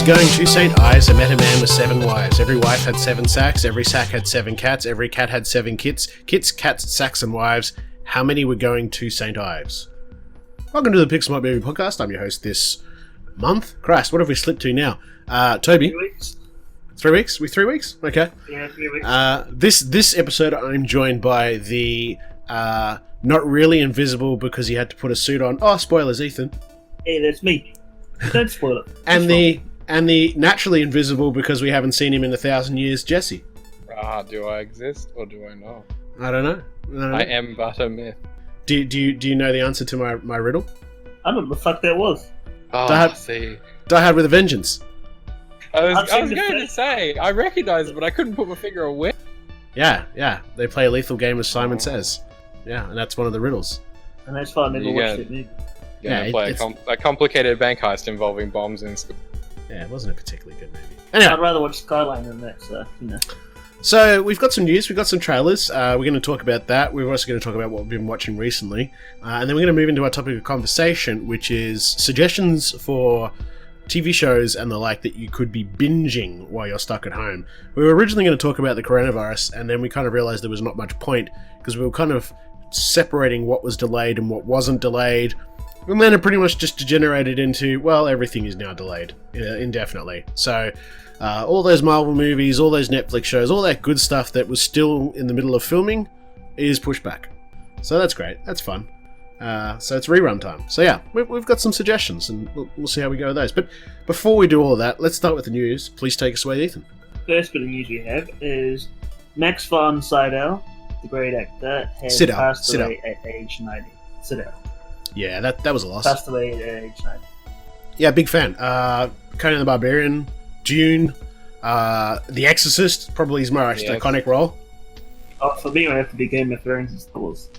going to St. Ives and met a man with 7 wives. Every wife had 7 sacks, every sack had 7 cats, every cat had 7 kits. Kits, cats, sacks, and wives. How many were going to St. Ives? Welcome to the Pixel Movie Podcast. I'm your host this month. Christ, what have we slipped to now? Toby. 3 weeks. 3 weeks? 3 weeks? Okay. Yeah, 3 weeks. This episode I'm joined by the not really invisible because he had to put a suit on. Oh, spoilers, Ethan. Hey, that's me. Don't spoil it. And the naturally invisible because we haven't seen him in 1,000 years, Jesse. Do I exist or do I not? I don't know. I am but a myth. Do you know the answer to my riddle? I don't know what the fuck that was. Oh, see. Die Hard with a Vengeance. I was going to say, I recognise it, but I couldn't put my finger on where. Yeah. They play a lethal game as Simon Says. Yeah, and that's one of the riddles. And that's why I never watched it, maybe. Yeah, play a complicated bank heist involving bombs and stuff. Yeah, it wasn't a particularly good movie. Anyway. I'd rather watch Skyline than that, so, you know. So, we've got some news, we've got some trailers, we're going to talk about that, we're also going to talk about what we've been watching recently, and then we're going to move into our topic of conversation, which is suggestions for TV shows and the like that you could be binging while you're stuck at home. We were originally going to talk about the coronavirus, and then we kind of realised there was not much point, because we were kind of separating what was delayed and what wasn't delayed, and then it pretty much just degenerated into, well, everything is now delayed indefinitely. So, all those Marvel movies, all those Netflix shows, all that good stuff that was still in the middle of filming is pushed back. So that's great. That's fun. So it's rerun time. So yeah, we've got some suggestions, and we'll see how we go with those. But before we do all of that, let's start with the news. Please take us away, Ethan. First bit of news we have is Max von Sydow, the great actor, has Sydow. passed away at age 90. Sydow. Yeah, that was a loss. Passed away at age 90. Yeah, big fan. Conan the Barbarian, Dune, The Exorcist, probably his most iconic role. Oh, for me, it would have to be Game of Thrones and Star Wars.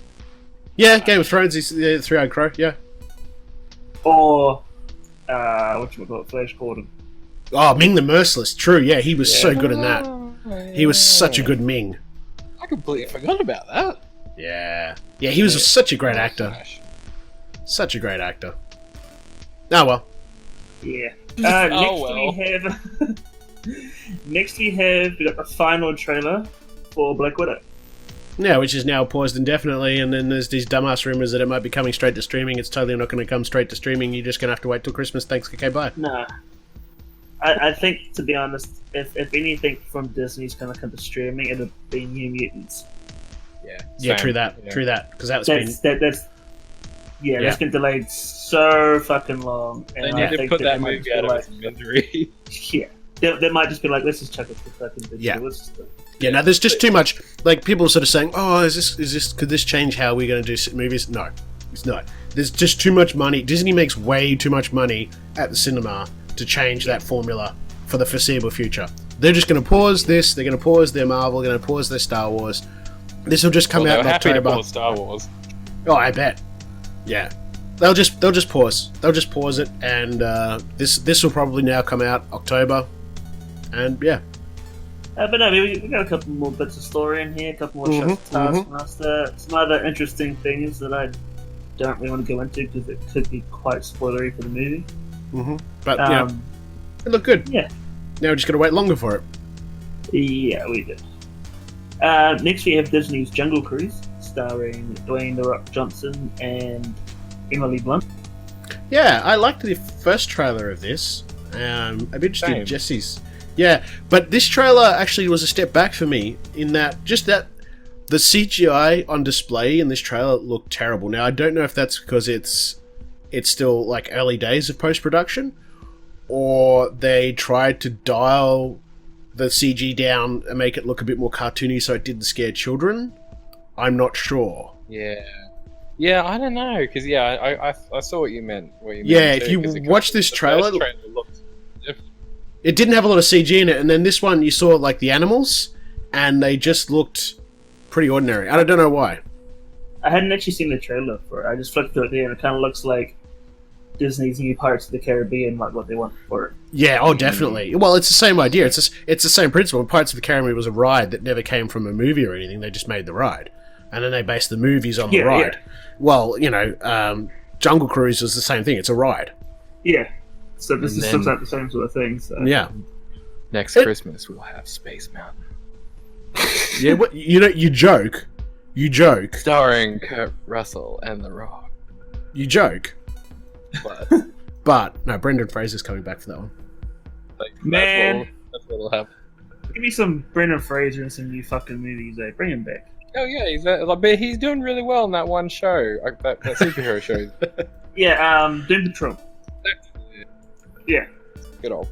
Yeah, Game of Thrones is the Three-Eyed Crow, yeah. Or, whatchamacallit, Flash Gordon. Oh, Ming the Merciless, true, yeah, he was so good in that. He was such a good Ming. I completely forgot about that. Yeah, he was such a great actor. Such a great actor. Oh, well. Yeah. Next we got the final trailer for Black Widow. Yeah, which is now paused indefinitely, and then there's these dumbass rumours that it might be coming straight to streaming. It's totally not going to come straight to streaming. You're just going to have to wait till Christmas. Thanks, okay, bye. Nah. I think, to be honest, if anything from Disney's going to come to streaming, it'll be New Mutants. Yeah, true that. Because that's been delayed so fucking long. And they need to put that movie out of its misery. Yeah. They might just be like, let's just chuck it for fucking digital. Yeah. Yeah, no, there's just too much. Like, people are sort of saying, oh, could this change how we're going to do movies? No, it's not. There's just too much money. Disney makes way too much money at the cinema to change that formula for the foreseeable future. They're just going to pause this. They're going to pause their Marvel. They're going to pause their Star Wars. This will just come out in October. Star Wars. Oh, I bet. Yeah, they'll just pause. They'll just pause it, and this will probably now come out October, and yeah. But no, we got a couple more bits of story in here, a couple more shots of Taskmaster. Some other interesting things that I don't really want to go into because it could be quite spoilery for the movie. But yeah, it looked good. Yeah. Now we're just gonna wait longer for it. Yeah, we did. Next we have Disney's Jungle Cruise, starring Dwayne "The Rock" Johnson and Emily Blunt. Yeah, I liked the first trailer of this. I'd be interested in Jesse's. Yeah, but this trailer actually was a step back for me in that the CGI on display in this trailer looked terrible. Now, I don't know if that's because it's still like early days of post-production, or they tried to dial the CG down and make it look a bit more cartoony so it didn't scare children. I'm not sure. Yeah, I don't know, because I saw what you meant. If you watch this trailer it didn't have a lot of CG in it, and then this one you saw like the animals, and they just looked pretty ordinary. I don't know why. I hadn't actually seen the trailer for it. I just flicked through it there, and it kind of looks like Disney's new Pirates of the Caribbean, like what they want for it. Yeah, oh, definitely. Well, it's the same idea. It's the same principle. Pirates of the Caribbean was a ride that never came from a movie or anything. They just made the ride, and then they based the movies on the ride. Yeah. Well, Jungle Cruise was the same thing. It's a ride. Yeah. So this And is then- like the same sort of thing. So Yeah. Next It- Christmas, we'll have Space Mountain. Yeah, what, you joke. You joke. Starring Kurt Russell and The Rock. You joke. But, But, no, Brendan Fraser's coming back for that one. like, Man. that's what'll happen. give me some Brendan Fraser and some new fucking movies. Bring him back. Oh yeah, but he's doing really well in that one show, that superhero show. Yeah, Doom Patrol. Yeah. Good old.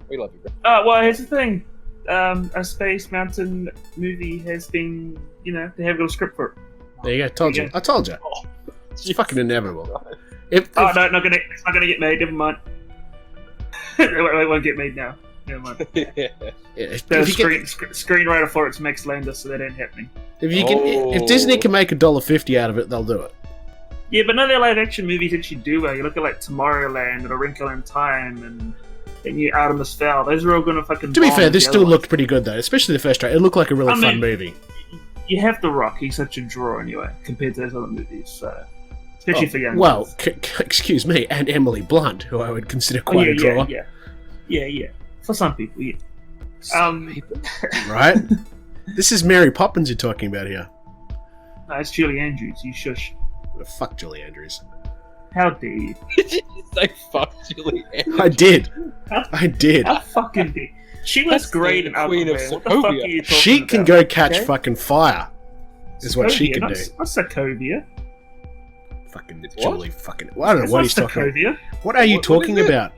We love you, bro. Well, here's the thing. A Space Mountain movie has been, they have got a script for it. There you go. Told you. I told you. It's fucking inevitable. If, Oh no, it's not gonna get made. Never mind. it won't get made now. Never mind. Yeah. if, There's you a get, screenwriter for it's Max Landis, so that ain't happening. if Disney can make $1.50 out of it, they'll do it. Yeah, but none of their live action movies actually do well. You look at like Tomorrowland and A Wrinkle in Time and the new Artemis Fowl. Those are all gonna fucking. To be bomb fair, this the still other looked pretty good though, especially the first trailer. It looked like a really I fun mean- movie. ones. You have The Rock. He's such a draw anyway, compared to those other movies. So, especially for young. Well, kids. excuse me, and Emily Blunt, who I would consider quite a draw, yeah. For some people, yeah. right? This is Mary Poppins you're talking about here. No, it's Julie Andrews. You shush. Fuck Julie Andrews. How dare you? Did you say fuck Julie Andrews? I did. How, I did. how fucking dare? She was That's great the in Queen of Aquaman. What the fuck are Sokovia. you talking She about? can go catch okay? fucking fire. Is what she Sokovia, can not, do. Not Sokovia. Fucking It's Julie fucking... Well, I don't know It's what not he's talking about. Sokovia. What are you What talking is it? about?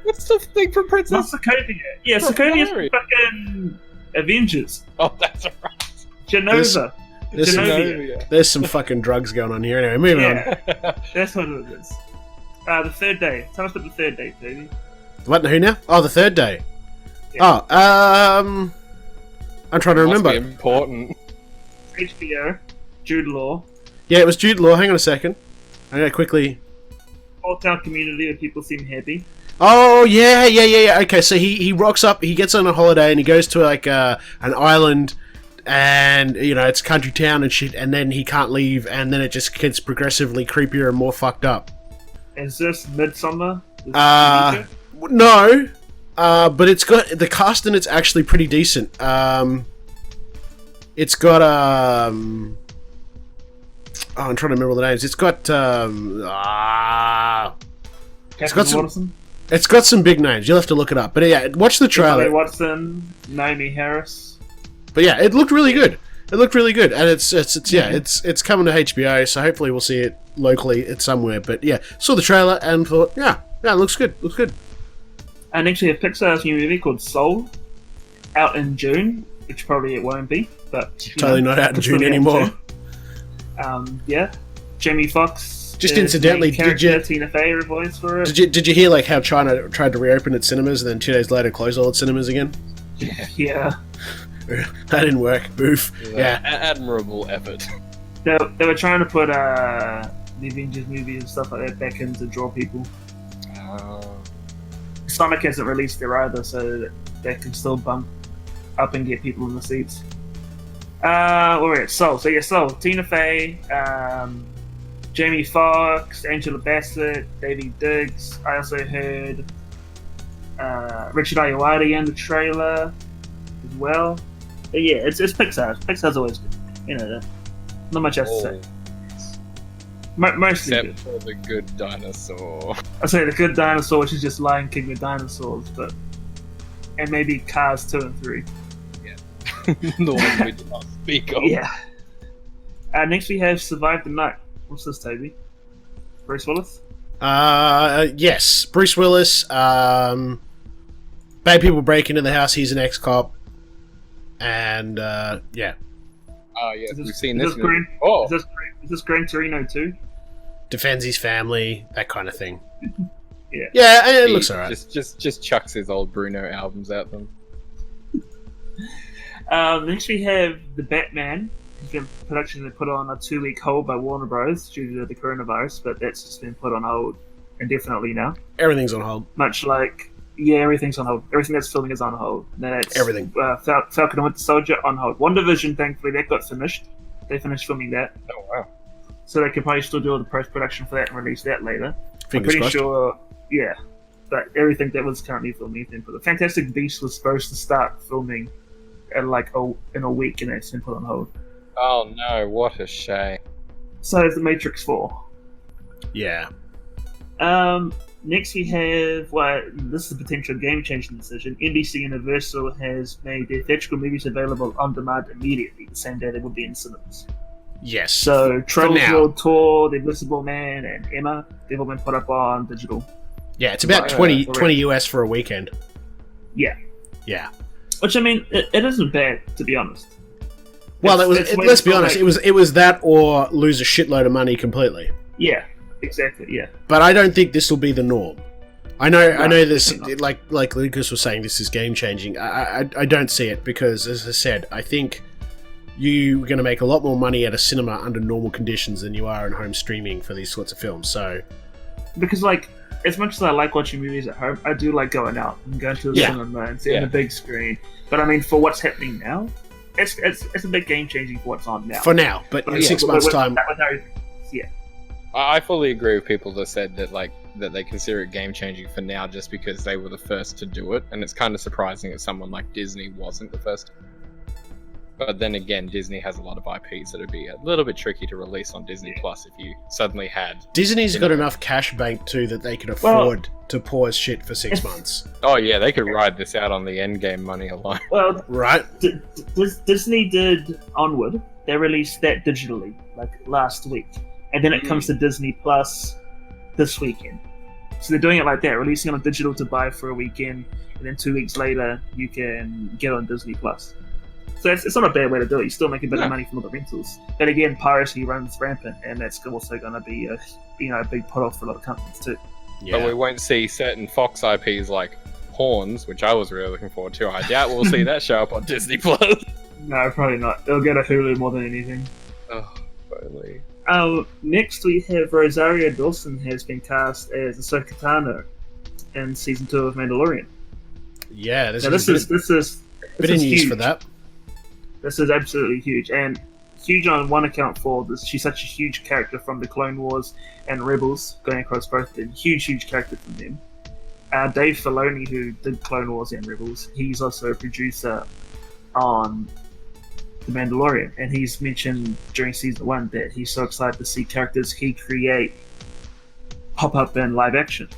What's the thing from It's not Princess? Sokovia. Yeah, From Sokovia's Mary. fucking Avengers. Oh, that's right. Genova. There's some, Genovia. there's some fucking drugs going on here. Anyway, moving on. Yeah, that's what it is. The third day. Tell us about the third day, baby. What, who now? Oh, the third day. Yeah. Oh, I'm trying to remember. Must be important. HBO. Jude Law. Yeah, it was Jude Law. Hang on a second. I'm going to quickly... Whole town community where people seem happy. Oh, yeah. Okay, so he rocks up, he gets on a holiday, and he goes to, like, an island, and, it's a country town and shit, and then he can't leave, and then it just gets progressively creepier and more fucked up. Is this Midsummer? This Uh, TV show? No, but it's got... The cast in it's actually pretty decent. It's got, I'm trying to remember all the names. It's got, Captain got some- Watson? it's got some big names. You'll have to look it up. But yeah, watch the Charlie trailer. Watson, Naomi Harris. But yeah, it looked really good. It looked really good, and it's coming to HBO, so hopefully we'll see it locally at somewhere. But yeah, saw the trailer and thought, yeah, it looks good. Looks good. And next we have Pixar's new movie called Soul, out in June, which probably it won't be, but Totally not out in it's still June out in anymore. June. Yeah. Jamie Foxx. Just is incidentally, main did character, you- Tina Fey voice for it? Did you hear like how China tried to reopen its cinemas and then 2 days later close all its cinemas again? Yeah. That didn't work. Oof. Yeah. Admirable effort. They were trying to put the Avengers movies and stuff like that back in to draw people. Sonic hasn't released there either, so that they can still bump up and get people in the seats. Where we're at Soul. So yeah, Soul. Tina Fey, Jamie Foxx, Angela Bassett, David Diggs. I also heard Richard Ayoade in the trailer as well. But yeah, it's Pixar. Pixar's always good. You know that. Not much else to say. Mostly Except good. for the good dinosaur. I say the good dinosaur, which is just Lion King with dinosaurs, but and maybe Cars 2 and 3. The one we did not speak of. Yeah. Next we have Survive the Night. What's this, Toby? Bruce Willis? Yes. Bruce Willis. Bad people break into the house. He's an ex-cop. And, yeah. Oh yeah, Is this- we've seen is this this movie. Gran- Oh, Is this Gran Torino 2? Defends his family. That kind of thing. Yeah. Yeah, and it he looks alright. Just chucks his old Bruno albums at them. Next we have The Batman. It's been production they put on a 2-week hold by Warner Bros. Due to the coronavirus, but that's just been put on hold indefinitely now. Everything's on hold. Much like, yeah, everything's on hold. Everything that's filming is on hold. Now that's Everything. Falcon and Winter Soldier on hold. WandaVision, thankfully, that got finished. They finished filming that. Oh wow. So they could probably still do all the post-production for that and release that later. Fingers I'm pretty crossed. sure, yeah. but everything that was currently filming has been put. Fantastic Beasts was supposed to start filming in in a week, and it's been put on hold. Oh no! What a shame. So is The Matrix 4. Yeah. Next we have, this is a potential game-changing decision. NBC Universal has made their theatrical movies available on demand immediately, the same day they will be in cinemas. Yes. So Trolls World Tour, The Invisible Man, and Emma, they've all been put up on digital. Yeah, it's about 20 US for a weekend. Yeah. Yeah. Which, I mean, it isn't bad, to be honest. Well, let's be honest, it was that or lose a shitload of money completely. Yeah, exactly, yeah. But I don't think this will be the norm. I know this, like Lucas was saying, this is game-changing. I don't see it because, as I said, I think you're going to make a lot more money at a cinema under normal conditions than you are in home streaming for these sorts of films, so... Because, as much as I like watching movies at home, I do like going out and going to the cinema and seeing the big screen. But, I mean, for what's happening now, it's a bit game-changing for what's on now. For now, but in 6 months' time... I fully agree with people that said that they consider it game-changing for now just because they were the first to do it, and it's kind of surprising that someone like Disney wasn't the first. But then again, Disney has a lot of IPs that would be a little bit tricky to release on Disney Plus if you suddenly had... Disney's got enough cash bank, too, that they could afford to pause shit for 6 months. Oh, yeah, they could ride this out on the Endgame money alone. Well, right? Disney did Onward. They released that digitally, last week. And then it comes to Disney Plus this weekend. So they're doing it like that, releasing it on digital to buy for a weekend, and then 2 weeks later, you can get on Disney Plus. So it's not a bad way to do it. You still make a bit of money from all the rentals. But again, piracy runs rampant, and that's also going to be a big put-off for a lot of companies too. Yeah. But we won't see certain Fox IPs like Horns, which I was really looking forward to. I doubt we'll see that show up on Disney Plus. No, probably not. It'll go to Hulu more than anything. Oh, finally. Next we have Rosario Dawson has been cast as Ahsoka Tano in season 2 of Mandalorian. Yeah, this is bit of news huge. For that. This is absolutely huge, and huge on one account for this. She's such a huge character from the Clone Wars and Rebels, going across both of them. Huge character from them. Dave Filoni, who did Clone Wars and Rebels, he's also a producer on The Mandalorian, and he's mentioned during season 1 that he's so excited to see characters he create pop up in live action.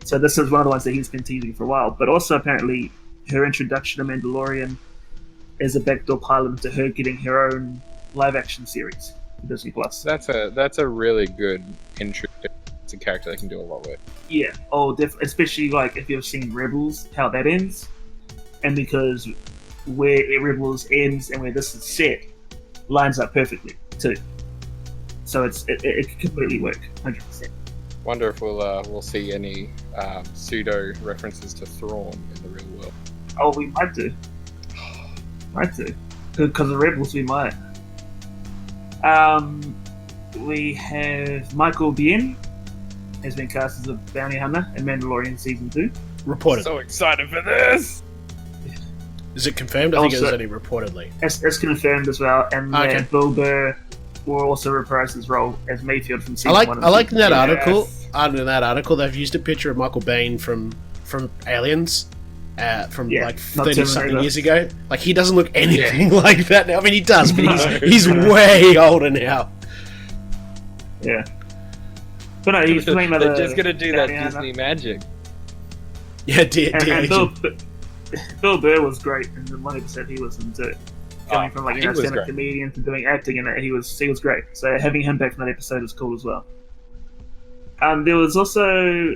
So this is one of the ones that he's been teasing for a while, but also apparently her introduction to Mandalorian is a backdoor pilot into her getting her own live action series for Disney Plus. That's a really good intro. It's a character they can do a lot with. Yeah, especially if you've seen Rebels, how that ends, and because where Rebels ends and where this is set lines up perfectly too. So it could completely work, 100%. Wonder if we'll see any pseudo references to Thrawn in the real world. Oh, we might do. Because of Rebels, we might. We have Michael Biehn has been cast as a bounty hunter in Mandalorian season 2. Reported. So excited for this! Is it confirmed? I think it was only reportedly. It's confirmed as well, and Bill Burr will also reprise his role as Mayfield from season 1. I like in that article. Under that article, they've used a picture of Michael Biehn from Aliens. From 30-something years ago. He doesn't look anything like that now. I mean, he does, but he's way older now. Yeah. But no, he's playing They're just going to do that Disney magic. Yeah, and Bill Burr was great in the one episode he was in too. Going from stand-up comedian to doing acting in it, he was great. So having him back in that episode is cool as well. There was also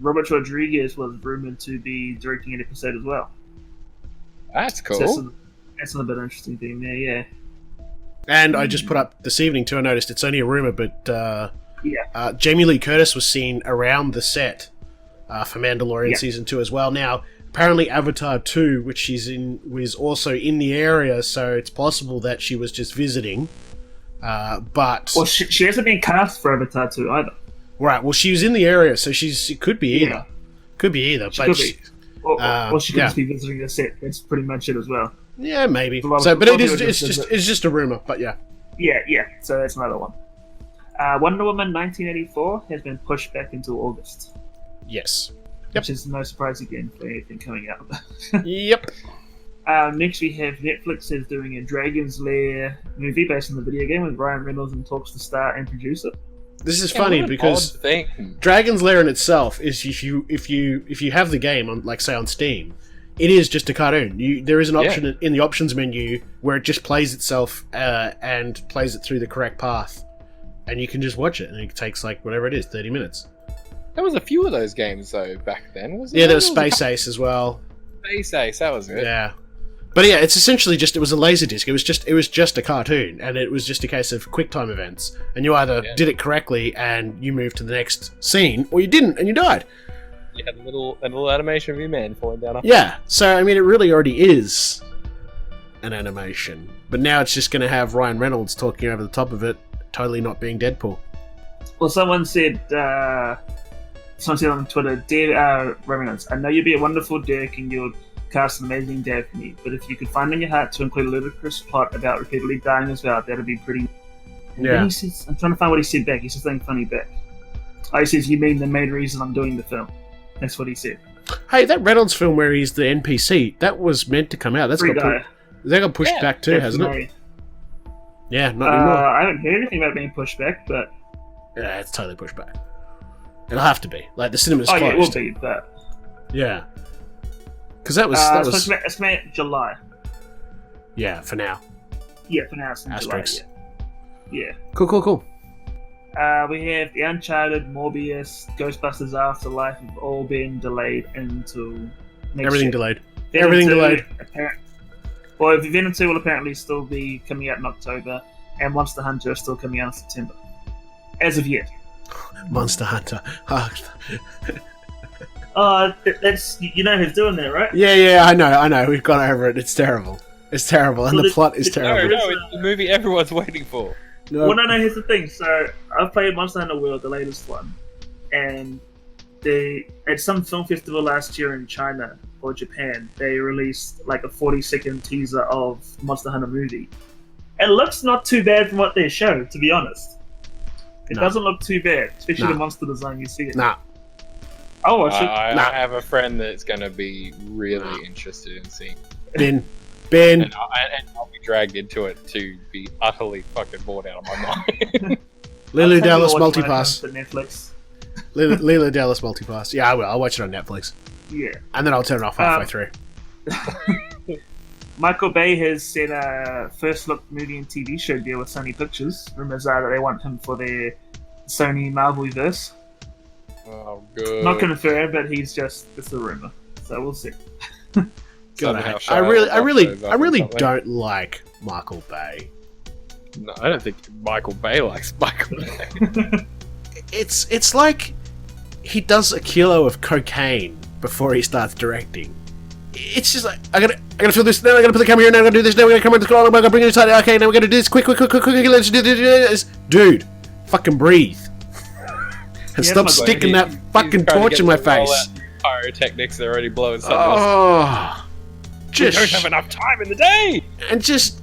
Robert Rodriguez was rumored to be directing an episode as well. That's cool. So that's a bit interesting thing there, yeah. And I just put up this evening too. I noticed it's only a rumor, but Jamie Lee Curtis was seen around the set for Mandalorian season 2 as well. Now, apparently, Avatar 2, which she's in, was also in the area, so it's possible that she was just visiting. But she hasn't been cast for Avatar 2 either. Right. Well, she was in the area, so it could be either. Yeah. Could be either. Or she could just be visiting the set. That's pretty much it as well. Yeah, maybe. It's just a rumor, but yeah. Yeah. So that's another one. Wonder Woman 1984 has been pushed back into August. Yes. which is no surprise again for anything coming out. Yep. Next, we have Netflix is doing a Dragon's Lair movie based on the video game with Ryan Reynolds and talks to star and produce it. This is funny because Dragon's Lair in itself is if you have the game on, like, say, on Steam, it is just a cartoon. There is an option in the options menu where it just plays itself and plays it through the correct path, and you can just watch it, and it takes like whatever it is, 30 minutes. There was a few of those games though back then, wasn't there? Yeah, there was Space Ace as well. Space Ace, that was it. Yeah. But yeah, it's essentially it was a Laserdisc. It was just a cartoon, and it was just a case of QuickTime events. And you either did it correctly and you moved to the next scene, or you didn't and you died. You had a little animation of your man falling down. Yeah, so I mean, it really already is an animation, but now it's just going to have Ryan Reynolds talking over the top of it, totally not being Deadpool. Well, someone said on Twitter, "Dear Ryan Reynolds, I know you'd be a wonderful Dirk and you'd cast an amazing dad for me, but if you could find in your heart to include a ludicrous plot about repeatedly dying as well, that'd be pretty." And then he says, I'm trying to find what he said back. He said something funny back. Oh, he says, "You mean the main reason I'm doing the film?" That's what he said. Hey, that Reynolds film where he's the NPC, that was meant to come out. That got pushed back too, hasn't it? Yeah, not anymore. I haven't heard anything about it being pushed back, but yeah, it's totally pushed back. It'll have to be. Like, the cinema's closed. Yeah, it will be, but yeah, because that was it's coming out July. Yeah, for now. Yeah, for now it's in Asterix. July. Yeah. Cool. We have the Uncharted, Morbius, Ghostbusters Afterlife have all been delayed until next Everything year. delayed. Venom Everything 2, delayed. Well, Venom 2 will apparently still be coming out in October, and Monster Hunter is still coming out in September. As of yet. Monster Hunter. That's who's doing that, right? Yeah, I know. We've gone over it. It's terrible. And the plot is terrible. No, it's the movie everyone's waiting for. No. Well, no, here's the thing. So, I've played Monster Hunter World, the latest one, and at some film festival last year in China or Japan, they released like a 40-second teaser of Monster Hunter movie. It looks not too bad from what they show, to be honest. It doesn't look too bad, especially the monster design you see it. Nah. I'll watch it. I have a friend that's going to be really interested in seeing Ben. And I'll be dragged into it to be utterly fucking bored out of my mind. Lily Dallas Multipass. For Netflix. Lila Dallas Multipass. Yeah, I will. I'll watch it on Netflix. Yeah. And then I'll turn it off halfway through. Michael Bay has said a first look movie and TV show deal with Sony Pictures. Rumors are that they want him for their Sony Marvel-verse. Oh, good. Not confirmed, but it's a rumor. So we'll see. God, I really don't like Michael Bay. No, I don't think Michael Bay likes Michael Bay. It's like he does a kilo of cocaine before he starts directing. It's just like I gotta feel this. Now I gotta put the camera here. Now I gotta do this. Now we're gonna come into the car. I'm gonna bring it inside. Okay, now we're gonna do this. Quick. Let's do this. Dude, fucking breathe and stop sticking that fucking torch in my face. Pyrotechnics are already blowing something. Oh. You don't have enough time in the day! And just,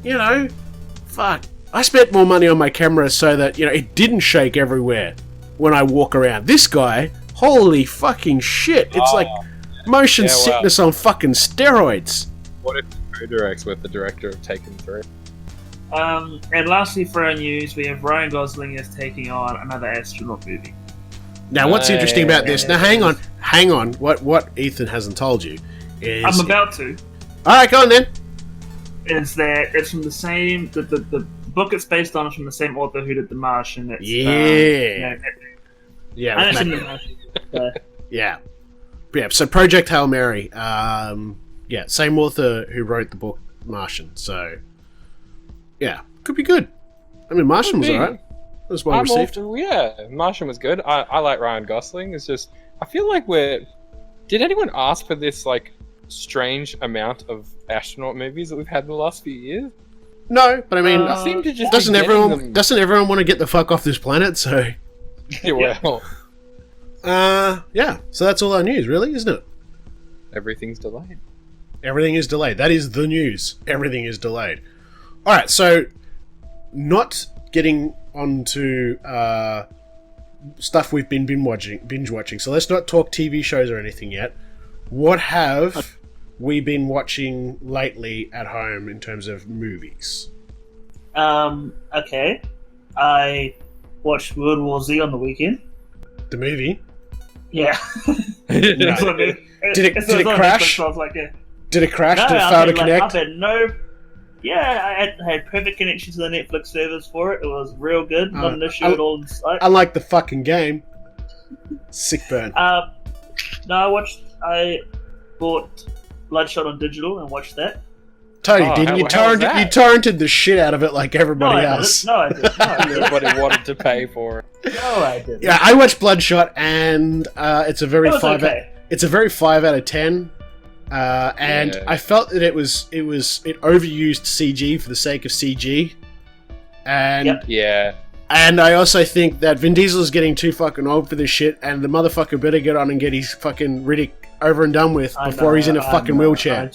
fuck. I spent more money on my camera so that, it didn't shake everywhere when I walk around. This guy, holy fucking shit. It's like motion sickness on fucking steroids. What if he co-directs with the director of Taken 3? And lastly for our news, we have Ryan Gosling is taking on another astronaut movie. Now, what's interesting about this? Now, hang on. What Ethan hasn't told you is... I'm about to. Alright, go on then. Is that it's from the same... The book it's based on is from the same author who did The Martian. It's, Yeah. So Project Hail Mary. Same author who wrote the book Martian. So, yeah, could be good. I mean, Martian was alright. It was well received. Martian was good. I like Ryan Gosling. It's just, I feel like did anyone ask for this, like, strange amount of astronaut movies that we've had in the last few years? No, but I mean, I seem to just doesn't everyone want to get the fuck off this planet? So, So that's all our news, really, isn't it? Everything's delayed. Everything is delayed. That is the news. Everything is delayed. All right, so not getting onto stuff we've been binge watching. So let's not talk TV shows or anything yet. What have we been watching lately at home in terms of movies? Okay. I watched World War Z on the weekend. The movie? Yeah. Did it crash? I was like, yeah. Did it crash? No, Did it fail to connect? I had perfect connection to the Netflix servers for it. It was real good. Not an issue at all in sight. Unlike the fucking game. Sick burn. No, I bought Bloodshot on digital and watched that. Tony, didn't you? You torrented the shit out of it like everybody else. No, I didn't. Everybody wanted to pay for it. No, I didn't. Yeah, I watched Bloodshot, and it's a very It's a very 5 out of 10. And I felt that it overused CG for the sake of CG. And and I also think that Vin Diesel is getting too fucking old for this shit, and the motherfucker better get on and get his fucking Riddick over and done with before he's in a fucking wheelchair.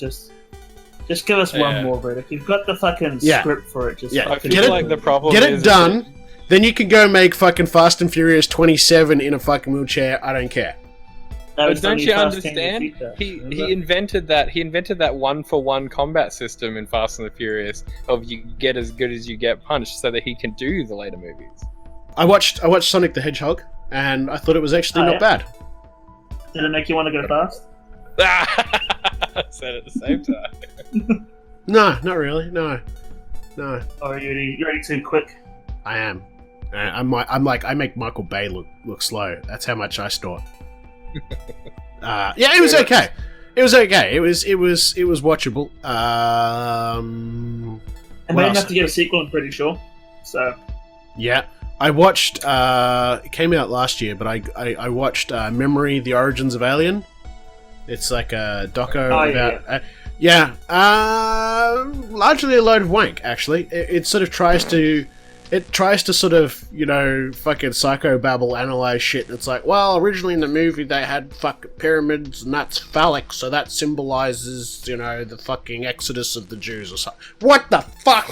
Just give us one more, Riddick. You've got the fucking script for it. I feel like the problem get it done. Then you can go make fucking Fast and Furious 27 in a fucking wheelchair. I don't care. But don't you understand? He invented that. He invented that 1-for-1 combat system in Fast and the Furious of you get as good as you get punched, so that he can do the later movies. I watched Sonic the Hedgehog, and I thought it was actually not bad. Did it make you want to go fast? Said at the same time. No, not really. No. Or are you already too quick? I am. I make Michael Bay look slow. That's how much I snort. It was okay. It was okay. It was watchable. And they didn't have to get a sequel, I'm pretty sure. So yeah, I watched. It came out last year, but I watched Memory: The Origins of Alien. It's like a doco about. Largely a load of wank. Actually, it sort of tries to. It tries to sort of, fucking psychobabble analyze shit. It's like, well, originally in the movie they had fucking pyramids and that's phallic, so that symbolizes, the fucking exodus of the Jews or something. What the fuck?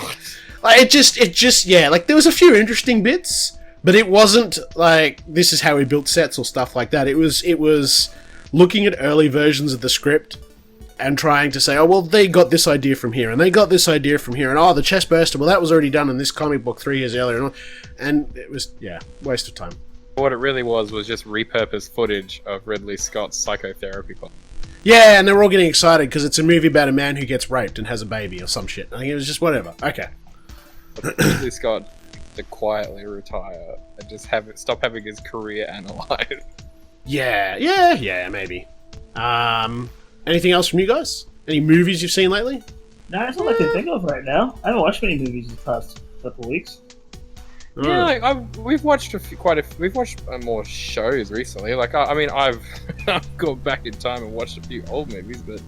Like, there was a few interesting bits, but it wasn't like, this is how we built sets or stuff like that. It was looking at early versions of the script and trying to say, oh, well, they got this idea from here, and they got this idea from here, and the chest burster, well, that was already done in this comic book 3 years earlier, and it was, waste of time. What it really was just repurposed footage of Ridley Scott's psychotherapy class. Yeah, and they were all getting excited because it's a movie about a man who gets raped and has a baby or some shit. I think it was just whatever. Okay. But Ridley Scott to quietly retire and just stop having his career analyzed. Yeah, maybe. Anything else from you guys? Any movies you've seen lately? No, that's all I can think of right now. I haven't watched many movies in the past couple of weeks. Yeah, we've watched we've watched more shows recently. Like, I've gone back in time and watched a few old movies, but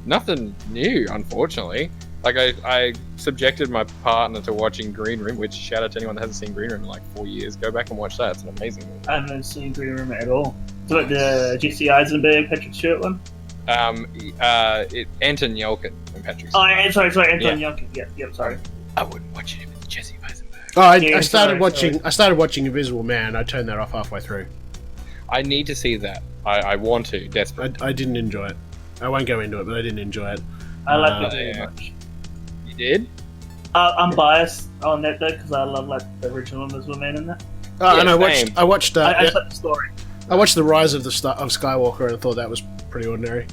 nothing new, unfortunately. Like, I subjected my partner to watching Green Room, which, shout out to anyone that hasn't seen Green Room in like 4 years. Go back and watch that. It's an amazing movie. I haven't seen Green Room at all. Is it the Jesse Eisenberg, Patrick Stewart one? Anton Yelkin and Patrick. Oh, sorry, Anton Yelkin. Yep, sorry. I wouldn't watch it with Jesse Eisenberg. Oh, I started watching Invisible Man. I turned that off halfway through. I need to see that. I want to desperately. I didn't enjoy it. I won't go into it, but I didn't enjoy it. I liked it very much. You did? I'm biased on that though because I love the original Invisible Man in that. And I watched. I like the story. I watched The Rise of Skywalker and I thought that was pretty ordinary.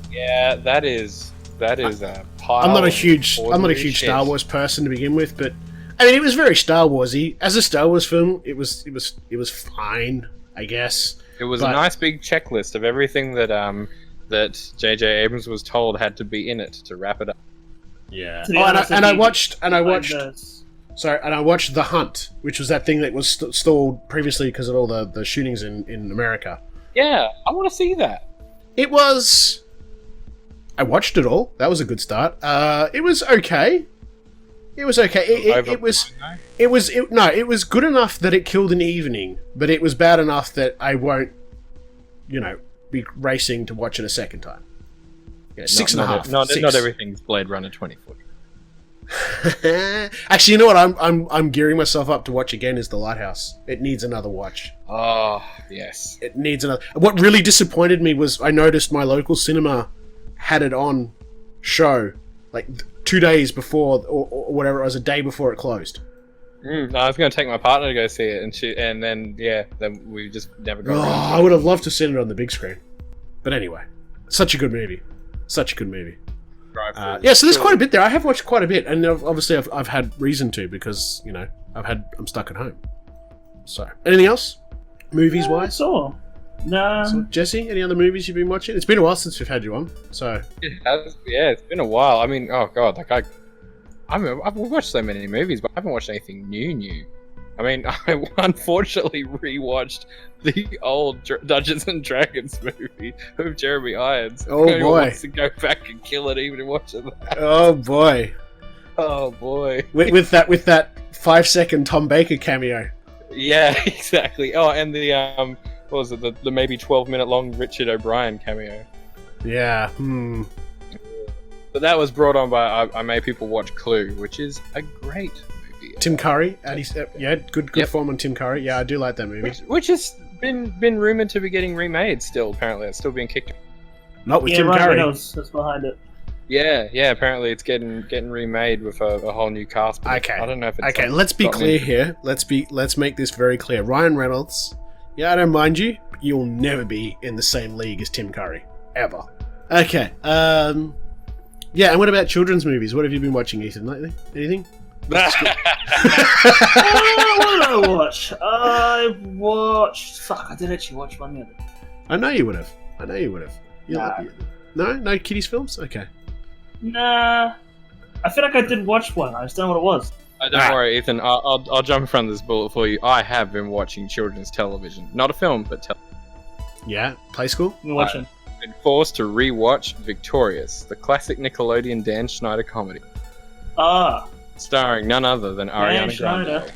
Yeah, that is a pile. I'm not a huge shit. Star Wars person to begin with, but I mean, it was very Star Warsy. As a Star Wars film, it was fine, I guess. It was a nice big checklist of everything that J.J. Abrams was told had to be in it to wrap it up. Yeah. I watched The Hunt, which was that thing that was stalled previously because of all the shootings in America. Yeah, I want to see that. I watched it all. That was a good start. It was okay. It was okay. It was good enough that it killed an evening, but it was bad enough that I won't, be racing to watch it a second time. Yeah, 6.5. Not everything's Blade Runner 2040. Actually, you know what? I'm gearing myself up to watch again is The Lighthouse. It needs another watch. Oh, yes. It needs another. What really disappointed me was I noticed my local cinema had it on show like 2 days before or whatever. It was a day before it closed. No, I was going to take my partner to go see it, and then we just never got. I would have loved to see it on the big screen, but anyway, such a good movie. Such a good movie. Yeah, so there's quite a bit there. I have watched quite a bit, and obviously I've had reason to because I'm stuck at home. So, anything else, movies wise? That's all. No. So, Jesse, any other movies you've been watching? It's been a while since we've had you on. So it's been a while. I mean, oh god, like I've watched so many movies, but I haven't watched anything new. I mean, I unfortunately rewatched the old Dungeons and Dragons movie with Jeremy Irons. Oh boy! Wants to go back and kill it even watching that. Oh boy! Oh boy! With that 5-second Tom Baker cameo. Yeah, exactly. Oh, and the what was it? The maybe 12-minute long Richard O'Brien cameo. Yeah. But that was brought on by I made people watch Clue, which is a great movie. Tim Curry, good form on Tim Curry. Yeah, I do like that movie. Which has been rumored to be getting remade. Still, apparently, it's still being kicked. Not with Tim Curry. That's behind it. Yeah. Apparently, it's getting remade with a whole new cast. Okay. I don't know if it's okay. Let's be clear here. Let's make this very clear. Ryan Reynolds. Yeah, I don't mind you, but you'll never be in the same league as Tim Curry ever. Okay. Yeah, and what about children's movies? What have you been watching, Ethan, lately? Anything? What did I watch? I watched... Fuck, I did actually watch one the other day. I know you would have. No kiddies films? Okay. Nah. I feel like I did watch one. I just don't know what it was. Don't worry, Ethan. I'll jump in front of this bullet for you. I have been watching children's television. Not a film, but television. Yeah? Play School? I've been watching. Been forced to re-watch Victorious, the classic Nickelodeon Dan Schneider comedy. Starring none other than Ariana Grande.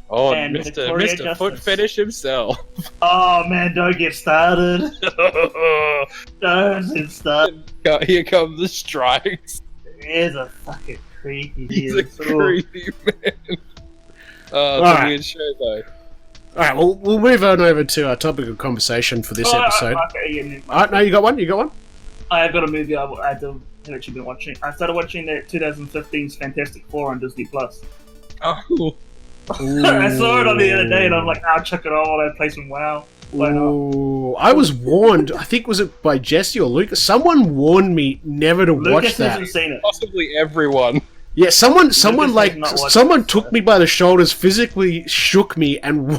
Oh, and Mr. Foot Fetish himself. Oh man, don't get started. Don't get started. Here come the strikes. He's a fucking creepy. He's a creepy man. Oh, it's a weird show though. Alright, well, we'll move on over to our topic of conversation for this episode. Alright, no, you got one? I have got a movie I've actually been watching. I started watching the 2015's Fantastic Four on Disney+. Oh. I saw it on the other day and I'm like, I'll check it out while I play some WoW. Ooh, I was warned, I think was it by Jesse or Lucas? Someone warned me never to watch that. Hasn't seen it. Possibly everyone. Yeah, someone took me by the shoulders, physically shook me, and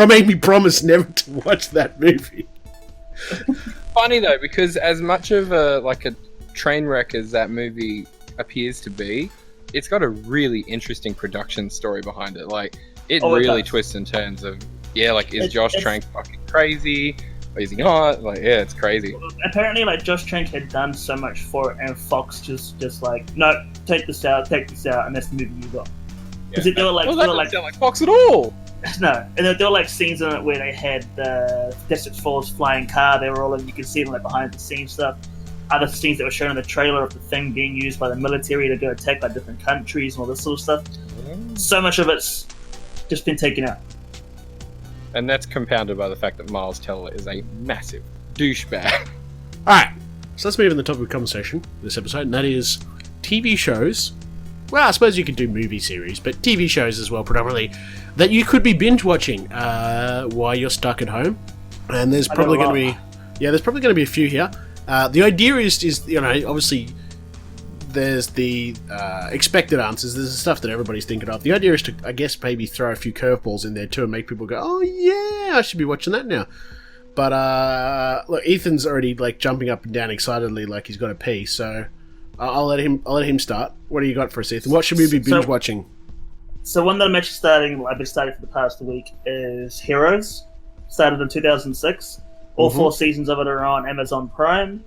made me promise never to watch that movie. Funny though, because as much of a train wreck as that movie appears to be, it's got a really interesting production story behind it. Like, it really twists and turns of is Josh Trank fucking crazy? Or is he not? Like, yeah, it's crazy. Apparently, Josh Trank had done so much for it, and Fox just like, no, take this out, and that's the movie you got. Because they were like, that doesn't sound like Fox at all. No, and there were scenes in it where they had the Desert Falls flying car. They were all in. You could see them behind the scenes stuff. Other scenes that were shown in the trailer of the thing being used by the military to go attack different countries and all this sort of stuff. So much of it's just been taken out. And that's compounded by the fact that Miles Teller is a massive douchebag. Alright, so let's move on to the topic of conversation this episode, and that is TV shows. Well, I suppose you could do movie series, but TV shows as well, predominantly, that you could be binge watching while you're stuck at home. And there's probably going to be a few here. The idea is obviously there's the expected answers. There's the stuff that everybody's thinking of. The idea is to, I guess, maybe throw a few curveballs in there too and make people go, oh yeah, I should be watching that now. But look, Ethan's already jumping up and down excitedly like he's got to pee. So I'll let him start. What do you got for us, Ethan? What should we be binge watching? So one that I'm actually I've been starting for the past week is Heroes. Started in 2006. All 4 seasons of it are on Amazon Prime.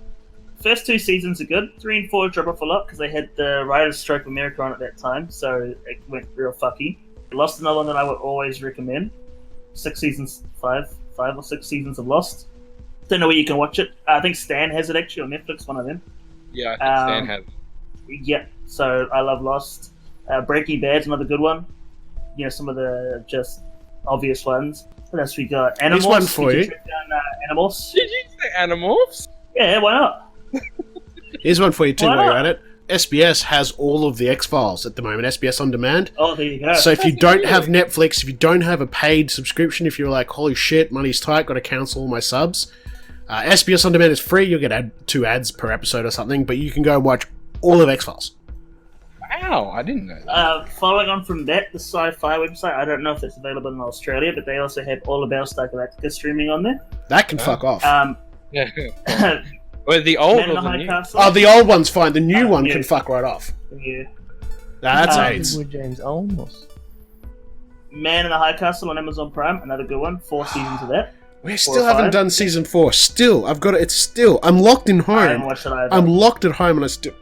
First 2 seasons are good. 3 and 4 drop off a lot because they had the Writers' Strike of America on at that time, so it went real fucky. Lost, another one that I would always recommend. 5 or 6 seasons of Lost. Don't know where you can watch it. I think Stan has it actually on Netflix, one of them. Yeah, I think Stan has it. Yeah, so I love Lost. Breaking Bad's another good one. You know, some of the just obvious ones. What else we got? Animals. Here's one for you. Check down, Animals. Did you say Animorphs? Yeah, why not? Here's one for you too Why while you're not? at it. SBS has all of the X-Files at the moment, SBS On Demand. Oh, there you go. So if you don't have Netflix, if you don't have a paid subscription, if you're like, holy shit, money's tight, got to cancel all my subs, SBS On Demand is free. You'll get 2 ads per episode or something, but you can go and watch all of X-Files. Wow, I didn't know that. Following on from that, the sci-fi website, I don't know if it's available in Australia, but they also have All About Star Galactica streaming on there. That can fuck off. Yeah. Well, the old Man in or the the High new? Castle. Oh, the old one's fine. The new one yeah. can fuck right off. Yeah. Nah, that's Um, AIDS. With James Olmos. Man in the High Castle on Amazon Prime, another good one. 4 seasons of that. We 4 still or haven't 5. done season 4. Still, I've got it. It's still. I'm locked in I haven't home. watched it either. I'm locked at home and I still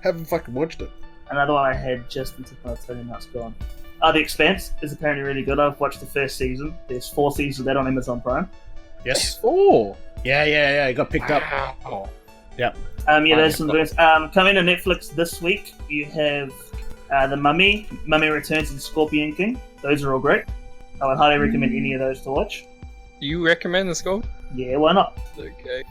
haven't fucking watched it. Another one I had just until I tell you now it's gone. The Expanse is apparently really good. I've watched the first season. There's 4 seasons of that on Amazon Prime. Yes. Oh. Yeah. It got picked up. Wow. Yeah, there's some good ones. Coming to Netflix this week, you have The Mummy, Mummy Returns, and Scorpion King. Those are all great. I would highly recommend any of those to watch. You recommend the score? Yeah, why not? Okay.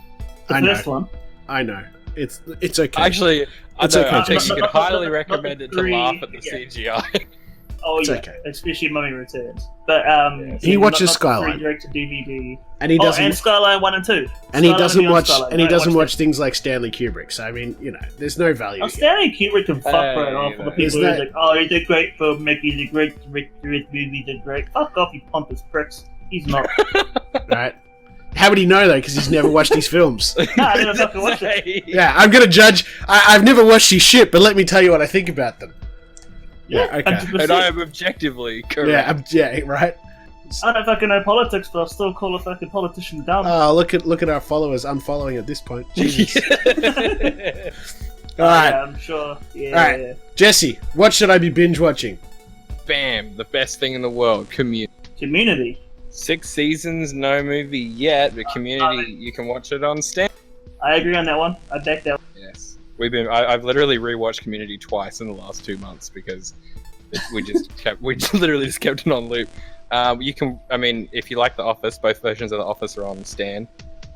The I know. first one. I know. It's okay. Actually, It's I okay, think Jason. you could highly recommend it to laugh at the CGI. Oh It's yeah, okay. especially Mummy Returns. But He watches Skyline. Not the direct to DVD. and he doesn't. and Skyline 1 and 2. And he Skyline doesn't Beyond watch. Skyline. And he Don't doesn't watch that. things like Stanley Kubrick. So I mean, there's no value. Oh, here. Stanley Kubrick can fuck Hey, right off. For the man. people Isn't who's that- like, oh, he's a great filmmaker, he's a great director, his movies are great. Fuck off, you pompous pricks. He's not. Right? How would he know though? Because he's never watched these films. No, I never fucking watched it. Yeah, I'm gonna judge. I've never watched these shit, but let me tell you what I think about them. Yeah. Okay. 100%. And I am objectively correct. Yeah. Right. I don't fucking know politics, but I'll still call a fucking politician dumb. Oh, look at our followers unfollowing at this point. Jesus. All right, Yeah, I'm sure. Yeah. All right. Jesse, what should I be binge watching? Bam! The best thing in the world. Community. Community. 6 seasons, no movie yet, but Community, you can watch it on Stan. I agree on that one. I back that one. Yes, I've literally rewatched Community twice in the last 2 months because we literally just kept it on loop. You can, I mean, if you like The Office, both versions of The Office are on Stan.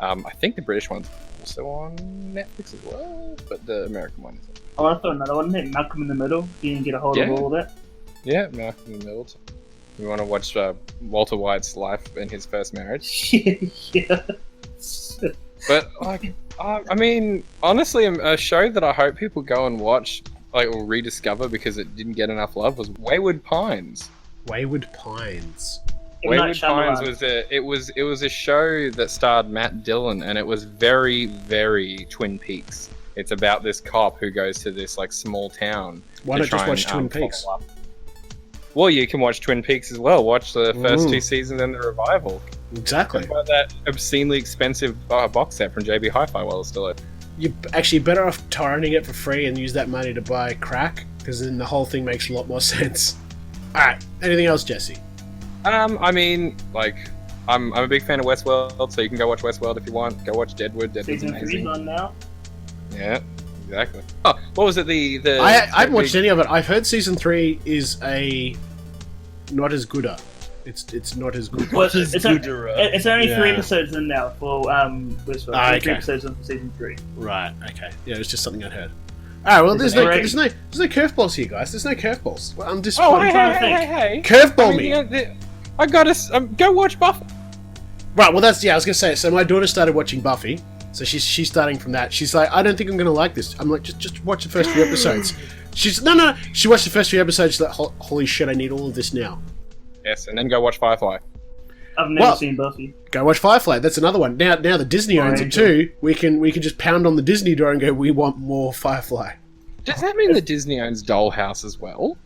I think the British one's also on Netflix as well, but the American one isn't. I want to throw another one in there. Malcolm in the Middle. You can get a hold of Yeah. all of that. Yeah, Malcolm in the Middle. You want to watch Walter White's life in his first marriage? Yeah. But like, I mean, honestly, a show that I hope people go and watch, like, or rediscover because it didn't get enough love was Wayward Pines. Wayward Pines. Wayward Pines was it was a show that starred Matt Dillon, and it was very, very Twin Peaks. It's about this cop who goes to this like small town. Why to not just try watch and, Twin Peaks? follow up. Well, you can watch Twin Peaks as well. Watch the first Ooh. 2 seasons and the revival. Exactly. Buy that obscenely expensive box set from JB Hi-Fi while it's still open. You're actually better off torrenting it for free and use that money to buy crack, because then the whole thing makes a lot more sense. Alright, anything else, Jesse? I mean, like, I'm a big fan of Westworld, so you can go watch Westworld if you want. Go watch Deadwood. Deadwood's Season 3's amazing. on now. Yeah, exactly. Oh, what was it? I haven't watched any of it. I've heard season 3 is not as good. It's not as good. Well, it's only Yeah. 3 episodes in now for Westworld. Ah, 3 okay. episodes in for season 3. Right. Okay. Yeah, it was just something I'd heard. Alright, well, there's Is it no great? there's no curveballs here, guys. There's no curveballs. Well, I'm Oh, disappointed. hey! Curveball I mean, me. yeah, I gotta go watch Buffy. Right. Well, I was gonna say. So my daughter started watching Buffy. So she's starting from that. She's like, I don't think I'm gonna like this. I'm like, just watch the first few episodes. She's no. She watched the first few episodes. She's like, holy shit, I need all of this now. Yes, and then go watch Firefly. I've never Well- seen Buffy. Go watch Firefly. That's another one. Now that Disney owns it too, we can just pound on the Disney door and go, we want more Firefly. Does that mean that Disney owns Dollhouse as well?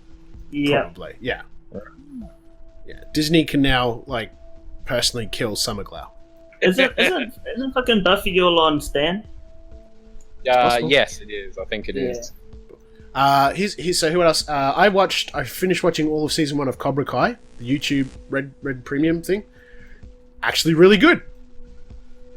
Yeah. Probably. Yeah. Yeah. Disney can now personally kill Summerglow. Isn't fucking Buffy all on Stan? possible? Yes, it is. I think it is. So who else? I finished watching all of season 1 of Cobra Kai, the YouTube Red Premium thing. Actually, really good.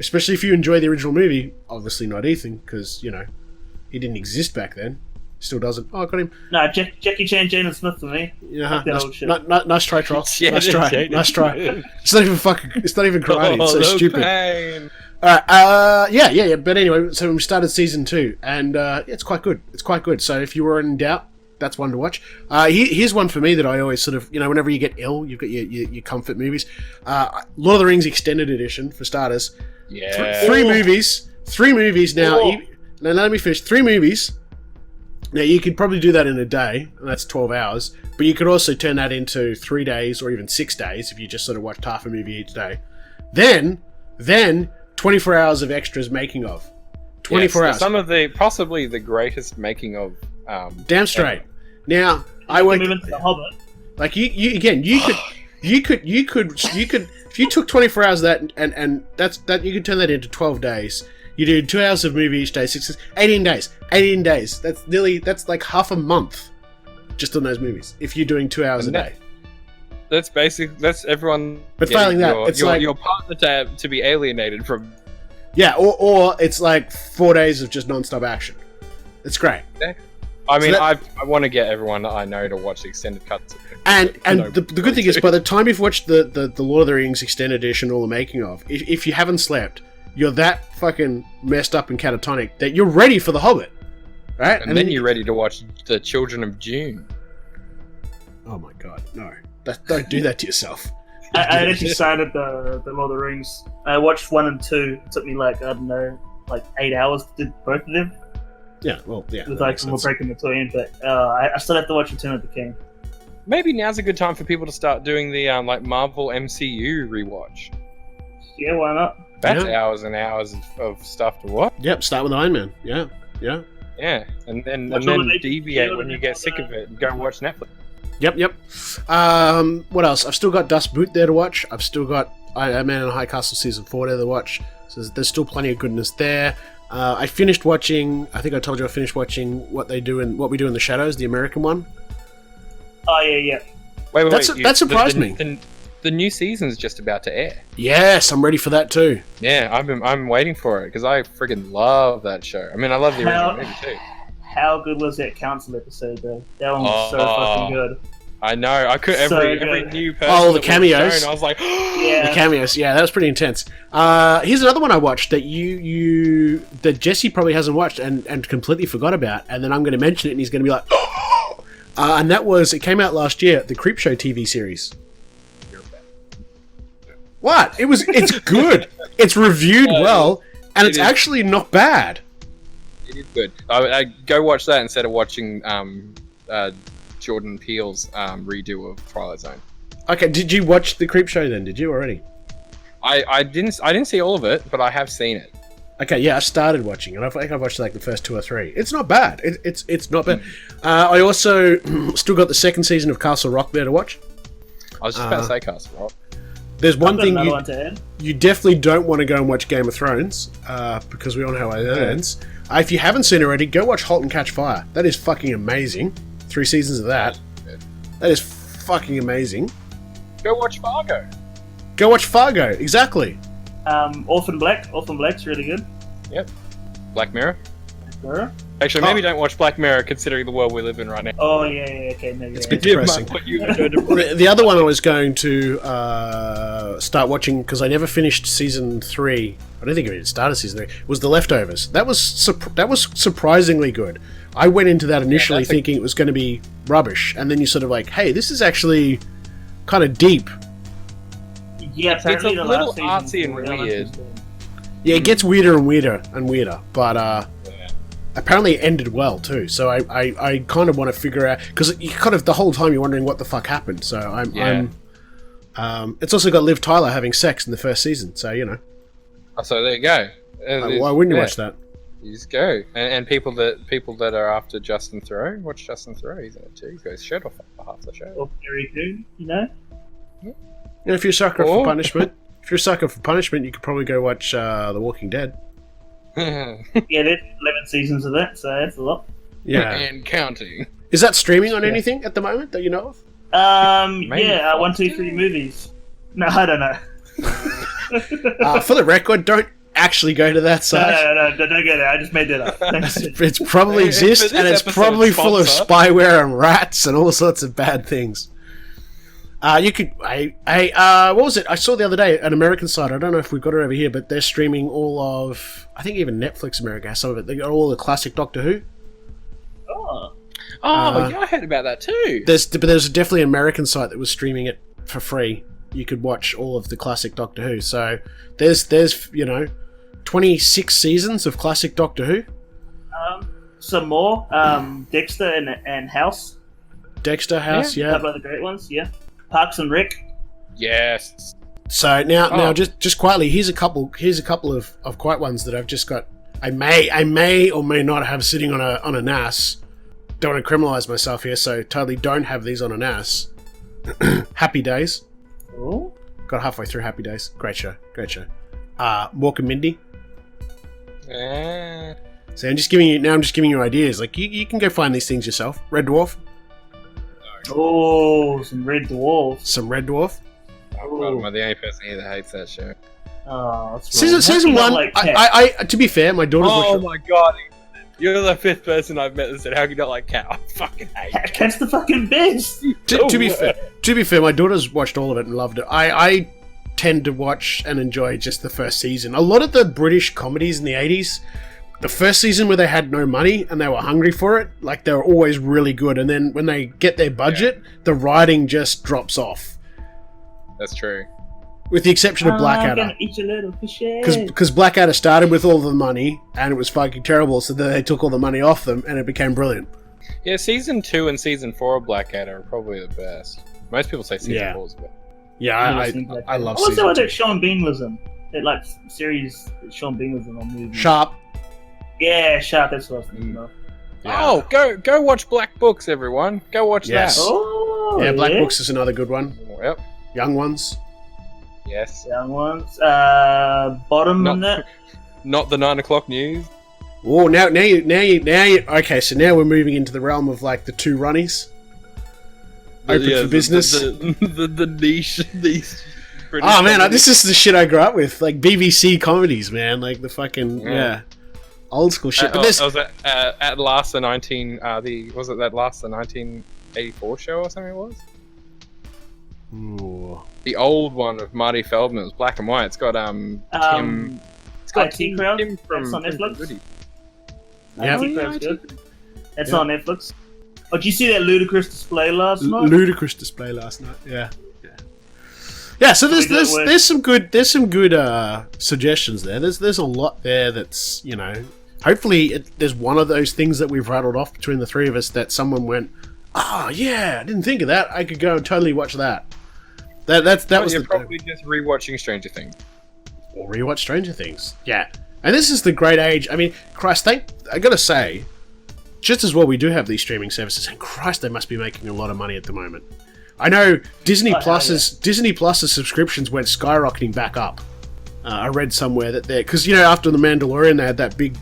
Especially if you enjoy the original movie. Obviously not Ethan, because he didn't exist back then. Still doesn't. Oh, I got him. No, Jackie Chan, Jaden Smith for me. Yeah, That old shit. nice try, Troll. Nice try. Nice try. It's not even karate. It's so stupid. Pain. Yeah. But anyway, so we started season 2, and it's quite good. It's quite good. So if you were in doubt, that's one to watch. Here's one for me that I always sort of, whenever you get ill, you've got your comfort movies. Lord of the Rings Extended Edition, for starters. Yeah. Three movies now. Oh. Now, let me finish. 3 movies. Now, you could probably do that in a day, and that's 12 hours. But you could also turn that into 3 days or even 6 days if you just sort of watched half a movie each day. Then 24 hours of extras making of. 24 hours. Some of possibly the greatest making of. Damn straight. Ever. Now, I Move went into the Hobbit. like you could if you took 24 hours of that and that you could turn that into 12 days. You do 2 hours of movie each day, 18 days. 18 days. That's like half a month just on those movies. If you're doing 2 hours a day. That's everyone. But failing that, it's like your partner to be alienated from. Yeah, or it's like 4 days of just non-stop action. It's great. I mean, I want to get everyone that I know to watch the extended cuts. And the good thing is, by the time you've watched the Lord of the Rings Extended Edition, all the making of, if you haven't slept, you're that fucking messed up and catatonic that you're ready for The Hobbit, right? And then you're ready to watch The Children of Dune. Oh my god, no! Don't do that to yourself. I actually started the Lord of the Rings. I watched 1 and 2. It took me like 8 hours to do both of them. Yeah, well, yeah. With like more break in between, but I still have to watch Return of the King. Maybe now's a good time for people to start doing the Marvel MCU rewatch. Yeah, why not? That's hours and hours of stuff to watch. Yep, start with Iron Man. Yeah. Yeah, and then deviate when you get sick of it and go watch Netflix. Yep. What else? I've still got Dust Boot there to watch. I've still got Iron Man and High Castle Season 4 there to watch. So there's still plenty of goodness there. I finished watching. I think I told you I finished watching What We Do in the Shadows, the American one. Oh yeah. Wait. That surprised me. The new season's just about to air. Yes, I'm ready for that too. Yeah, I'm waiting for it because I freaking love that show. I mean, I love the original movie too. How good was that council episode though? That one was so fucking good. I know. I could every new person. Oh, the cameos. Shown, I was like, yeah, the cameos. Yeah, that was pretty intense. Here's another one I watched that that Jesse probably hasn't watched and completely forgot about, and then I'm going to mention it, and he's going to be like, and it came out last year, the Creepshow TV series. What? It's good. It's reviewed well, and it's actually not bad. It is good. I go watch that instead of watching Jordan Peele's redo of Twilight Zone. Okay, did you watch the Creepshow then? Did you already? I didn't see all of it, but I have seen it. Okay, yeah, I started watching it. I think I watched like the first 2 or 3. It's not bad. It's not bad. I also still got the second season of Castle Rock there to watch. I was just about to say Castle Rock. There's one thing one you definitely don't want to go and watch Game of Thrones because we all know how it ends. If you haven't seen it already, go watch *Halt and Catch Fire*. That is fucking amazing. 3 seasons of that. That is fucking amazing. Go watch Fargo. Go watch Fargo. Exactly. Orphan Black's really good. Yep. Black Mirror. Mirror? Actually, maybe don't watch Black Mirror considering the world we live in right now. Oh yeah, okay, maybe. It's a bit depressing. The other one I was going to start watching because I never finished season 3. I don't think I even started season 3. Was The Leftovers. That was surprisingly good. I went into that initially thinking it was going to be rubbish, and then you're sort of like, hey, this is actually kind of deep. Yeah, it's a little artsy and weird. Yeah, it gets weirder and weirder, but apparently it ended well too. So I kind of want to figure out, because you kind of the whole time you're wondering what the fuck happened. So it's also got Liv Tyler having sex in the first season, so you know. Oh, so there you go. Why wouldn't you watch that? You just go, and people that are after Justin Theroux, watch Justin Theroux. He's in it too. He goes shirt off for half the show. Or very good, you know. You know, if you're a sucker for punishment, you could probably go watch The Walking Dead. Yeah, there's 11 seasons of that, so that's a lot. Yeah, and counting. Is that streaming on anything at the moment that you know of? Yeah, 1, 2, 3 movies. No, I don't know. For the record, don't actually go to that site. No, don't get it. I just made that up. Thanks. It's probably exists, For and this it's probably episode's full of sponsor. spyware and rats and all sorts of bad things. You could, what was it? I saw the other day an American site. I don't know if we've got it over here, but they're streaming all of. I think even Netflix America has some of it. They got all the classic Doctor Who. Oh. Yeah, I heard about that too. There's definitely an American site that was streaming it for free. You could watch all of the classic Doctor Who. So there's 26 seasons of classic Doctor Who. Some more. Dexter and House. Dexter House, A yeah. couple of the great ones. Yeah. Parks and Rec. Yes. So now just quietly, here's a couple of quiet ones that I've just got. I may or may not have sitting on a NAS. Don't want to criminalize myself here, so totally don't have these on a NAS. Happy Days. Oh. Got halfway through Happy Days. Great show. Mork and Mindy. So I'm just giving you ideas. Like you can go find these things yourself. Red Dwarf. Oh, some Red Dwarfs. Some Red Dwarf. God, am I the only person here that hates that show? Oh, that's Season one. I to be fair, my daughter's Oh watched. my god. You're the fifth person I've met that said, how can you not like Cat? I fucking hate Cat. Cat's the fucking best. To be fair, my daughter's watched all of it and loved it. I tend to watch and enjoy just the first season. A lot of the British comedies in the 80s, the first season where they had no money and they were hungry for it, like they were always really good. And then when they get their budget, the writing just drops off. That's true. With the exception of I'm Blackadder. gonna eat your little fishy. Because Blackadder started with all the money and it was fucking terrible, so then they took all the money off them and it became brilliant. Yeah, season 2 and season 4 of Blackadder are probably the best. Most people say season 4 is the best. Yeah, I love What's season that 2. that Sean Bean was in? That like series that Sean Bean was in on movies. Sharp. Yeah, Sharp. That's what I was thinking of. Yeah. Oh, go watch Black Books, everyone. Go watch Yes. that. Oh, Yeah, Black Books is another good one. Yep. Young Ones. Yes. Young ones. Bottom on that. Not the 9 o'clock news. Oh, now you. Okay, so now we're moving into the realm of like the two runnies. Open for business. The niche. These British Oh man, comedies. this is the shit I grew up with, like BBC comedies, man, like the fucking old school shit. But I there's was at last the 1984 show or something it was? Ooh. The old one of Marty Feldman. It was black and white. It's got Tim. It's got IT Crowd. Tim from That's on Netflix. Goody. Yeah. IT Crowd's good. That's on Netflix. Oh, did you see that ludicrous display last night? Ludicrous display last night. Yeah. So there's some good suggestions there. There's a lot there that's hopefully there's one of those things that we've rattled off between the three of us that someone went, oh yeah, I didn't think of that. I could go and totally watch that. That was You're probably just rewatching Stranger Things. Or rewatch Stranger Things. Yeah. And this is the great age. I mean, Christ, I gotta say, just as well we do have these streaming services, and Christ, they must be making a lot of money at the moment. I know Disney Plus's subscriptions went skyrocketing back up. I read somewhere that because after The Mandalorian they had that big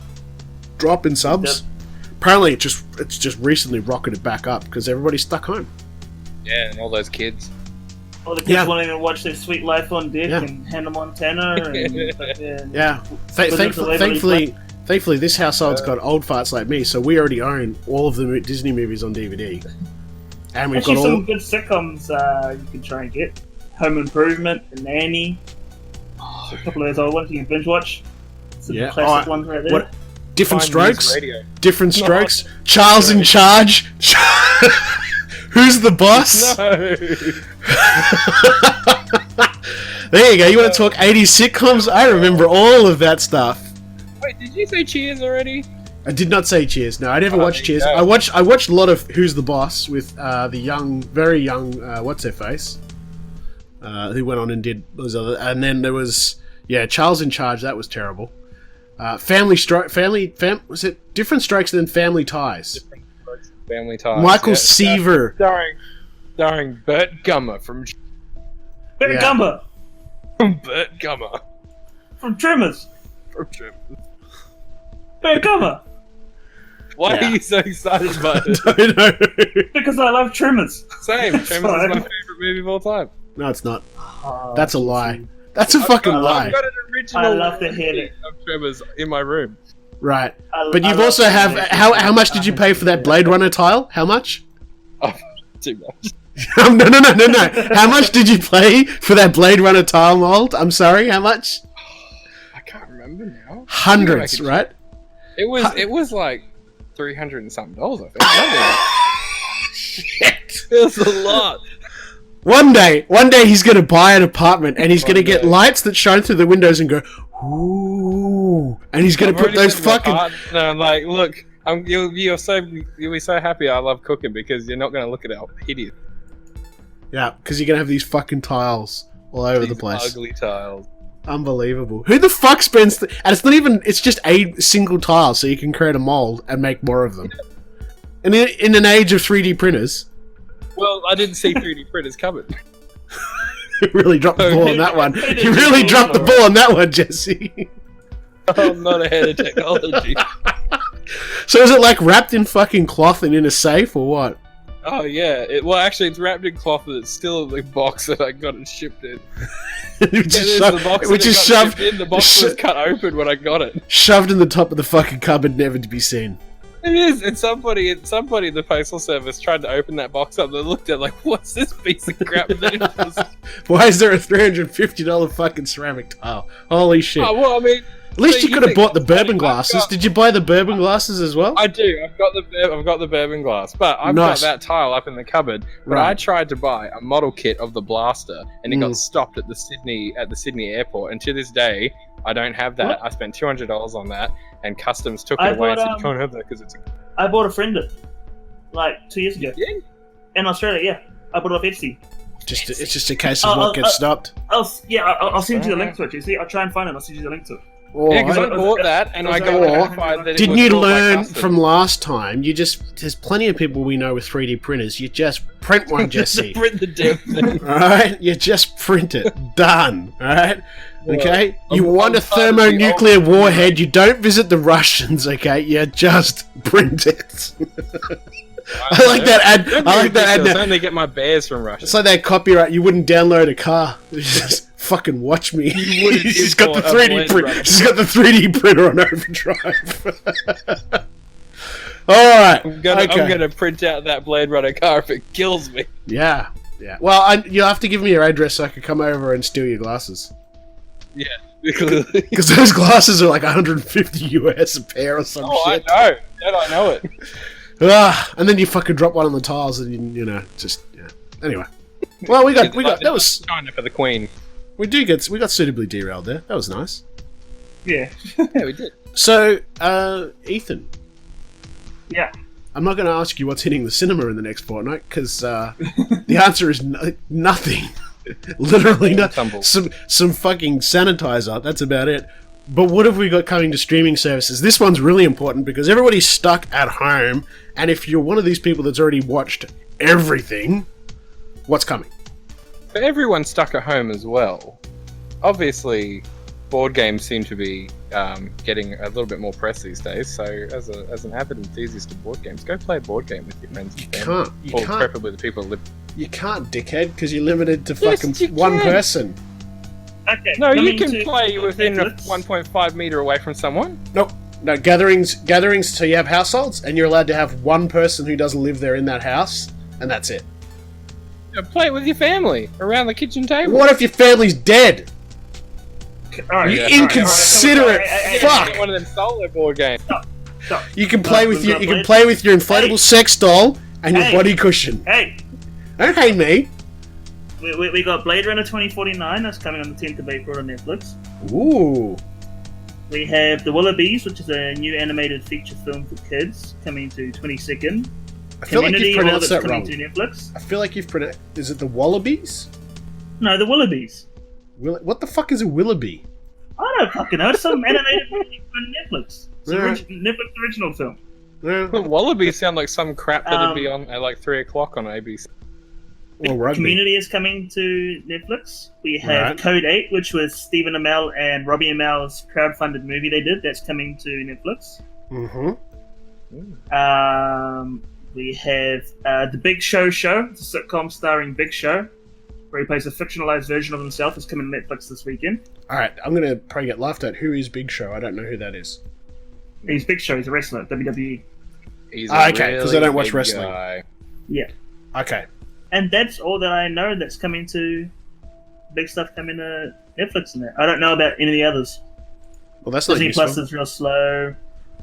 drop in subs. Yep. Apparently it's just recently rocketed back up because everybody's stuck home. Yeah, and all those kids. All the kids wanting to watch their Sweet Life on Dick and Hannah Montana and fucking... Yeah. Thankfully, this household's got old farts like me, so we already own all of the Disney movies on DVD. And we've Actually, got some good sitcoms you can try and get. Home Improvement, The Nanny. So a couple of those old ones you can binge watch. Some classic ones right there. Different Fine Strokes? News Radio. Different Strokes? Charles in Charge? Who's the boss? No. There you go. You want to talk 80s sitcoms? I remember all of that stuff. Wait, did you say Cheers already? I did not say Cheers. No, I never Oh, watched Cheers. yeah. I watched a lot of Who's the Boss with the very young what's her face, who went on and did those other. And then there was Charles in Charge. That was terrible. Was it Different Strokes and then Family Ties? Family Ties. Michael Seaver. Starring Bert Gummer from Bert Yeah. Gummer Bert Gummer from Tremors. from Trim. Bert Gummer. Why Yeah. are you so excited about it? I don't know. Because I love Tremors. Same. Tremors is Sorry. my favorite movie of all time. No, it's not. Oh, That's a lie. That's a fucking lie. I've got an original I love to movie hear it. of Tremors in my room. Right. But you've also have... How much did you pay for that Blade Runner tile? How much? Oh, too much. No. How much did you pay for that Blade Runner tile mold? I'm sorry, how much? I can't remember now. Hundreds, right? It was like $300 and something, I think. Shit. It was a lot. One day he's gonna buy an apartment and he's gonna get lights that shine through the windows and go, ooh, and he's gonna put those fucking. No, I'm like, look, you'll be so happy. I love cooking because you're not gonna look at how hideous. Yeah, because you're gonna have these fucking tiles all over the place. Ugly tiles. Unbelievable. Who the fuck spends? And it's not even. It's just a single tile, so you can create a mold and make more of them. And in an age of 3D printers. Well, I didn't see 3D printers coming. You really dropped the ball on that one. You really dropped the ball on that one, Jesse. I'm not ahead of technology. So is it like wrapped in fucking cloth and in a safe or what? Oh yeah. Actually, it's wrapped in cloth, but it's still in the box that I got it shipped in. Which is shoved. The box was cut open when I got it. Shoved in the top of the fucking cupboard, never to be seen. It is, and somebody in the postal service tried to open that box up. They looked at it like, "What's this piece of crap?" Why is there a $350 fucking ceramic tile? Holy shit! Oh, well, I mean, at least you could have bought the bourbon glasses. Did you buy the bourbon glasses as well? I do. I've got the bourbon glass, but I've got that tile up in the cupboard. But I tried to buy a model kit of the blaster, and it got stopped at the Sydney airport. And to this day, I don't have that. What? I spent $200 on that, and customs took it away and said you can't have that because it's. I bought a friend like 2 years ago. Yeah. In Australia, yeah. I bought it off Etsy. It's just a case of what gets stopped. I'll send you the link to it. You see, I'll try and find it. I'll send you the link to it. Yeah, because I bought that and I got notified that it didn't was you learn from last time? There's plenty of people we know with 3D printers. You just print one, Jesse. Print the damn thing. Alright? You just print it. Done. Alright? Okay? You want a thermonuclear warhead, you don't visit the Russians, okay? You just print it. I like that ad. I like that ad. I only get my bears from Russia. It's like that copyright. You wouldn't download a car. Just fucking watch me. She's got the 3D print. She's got the 3D printer on overdrive. All right. I'm gonna print out that Blade Runner car if it kills me. Yeah. Well, you'll have to give me your address so I can come over and steal your glasses. Yeah. Because those glasses are like 150 US a pair or some shit. I know it. And then you fucking drop one on the tiles and just Anyway, well we got that was China for the Queen. We got suitably derailed there. That was nice. Yeah, yeah, we did. So, Ethan. Yeah. I'm not going to ask you what's hitting the cinema in the next fortnight because the answer is nothing. Literally nothing. Some fucking sanitizer. That's about it. But what have we got coming to streaming services? This one's really important because everybody's stuck at home, and if you're one of these people that's already watched everything, what's coming? But everyone's stuck at home as well. Obviously, board games seem to be getting a little bit more press these days. So, as an avid enthusiast of board games, go play a board game with your friends and family. You can't. Preferably the people that live. You can't, dickhead, because you're limited to fucking one person. Okay. No, you can play within 1.5 meter away from someone. Nope. No, gatherings. So you have households, and you're allowed to have one person who doesn't live there in that house, and that's it. Yeah, play it with your family around the kitchen table. What if your family's dead? Right, you inconsiderate fuck! One of them solo board games. Stop. You can play with your inflatable sex doll and your body cushion. Hey, don't hate me. We got Blade Runner 2049 that's coming on the 10th of April on Netflix. Ooh. We have The Wallabies, which is a new animated feature film for kids, coming to 22nd. I feel like you've pronounced that wrong. To Netflix. I feel like you've pronounced. Is it the Wallabies? No, The Wallabies. What the fuck is a Willoughby? I don't fucking know. It's some animated movie on Netflix. It's a Netflix original film. Yeah. The Wallabies sound like some crap that'd be on at like 3 o'clock on ABC. Community is coming to Netflix. We have Code 8, which was Stephen Amell and Robbie Amell's crowdfunded movie they did. That's coming to Netflix. Mm-hmm. We have The Big Show Show. It's a sitcom starring Big Show. where he plays a fictionalized version of himself, is coming to Netflix this weekend. Alright, I'm going to probably get laughed at. Who is Big Show? I don't know who that is. He's Big Show. He's a wrestler, WWE. He's okay, because I don't watch big wrestling. guy. Yeah. Okay. And that's all that I know that's coming to... Big stuff coming to Netflix in there. I don't know about any of the others. Well, that's not Disney useful. Plus is real slow.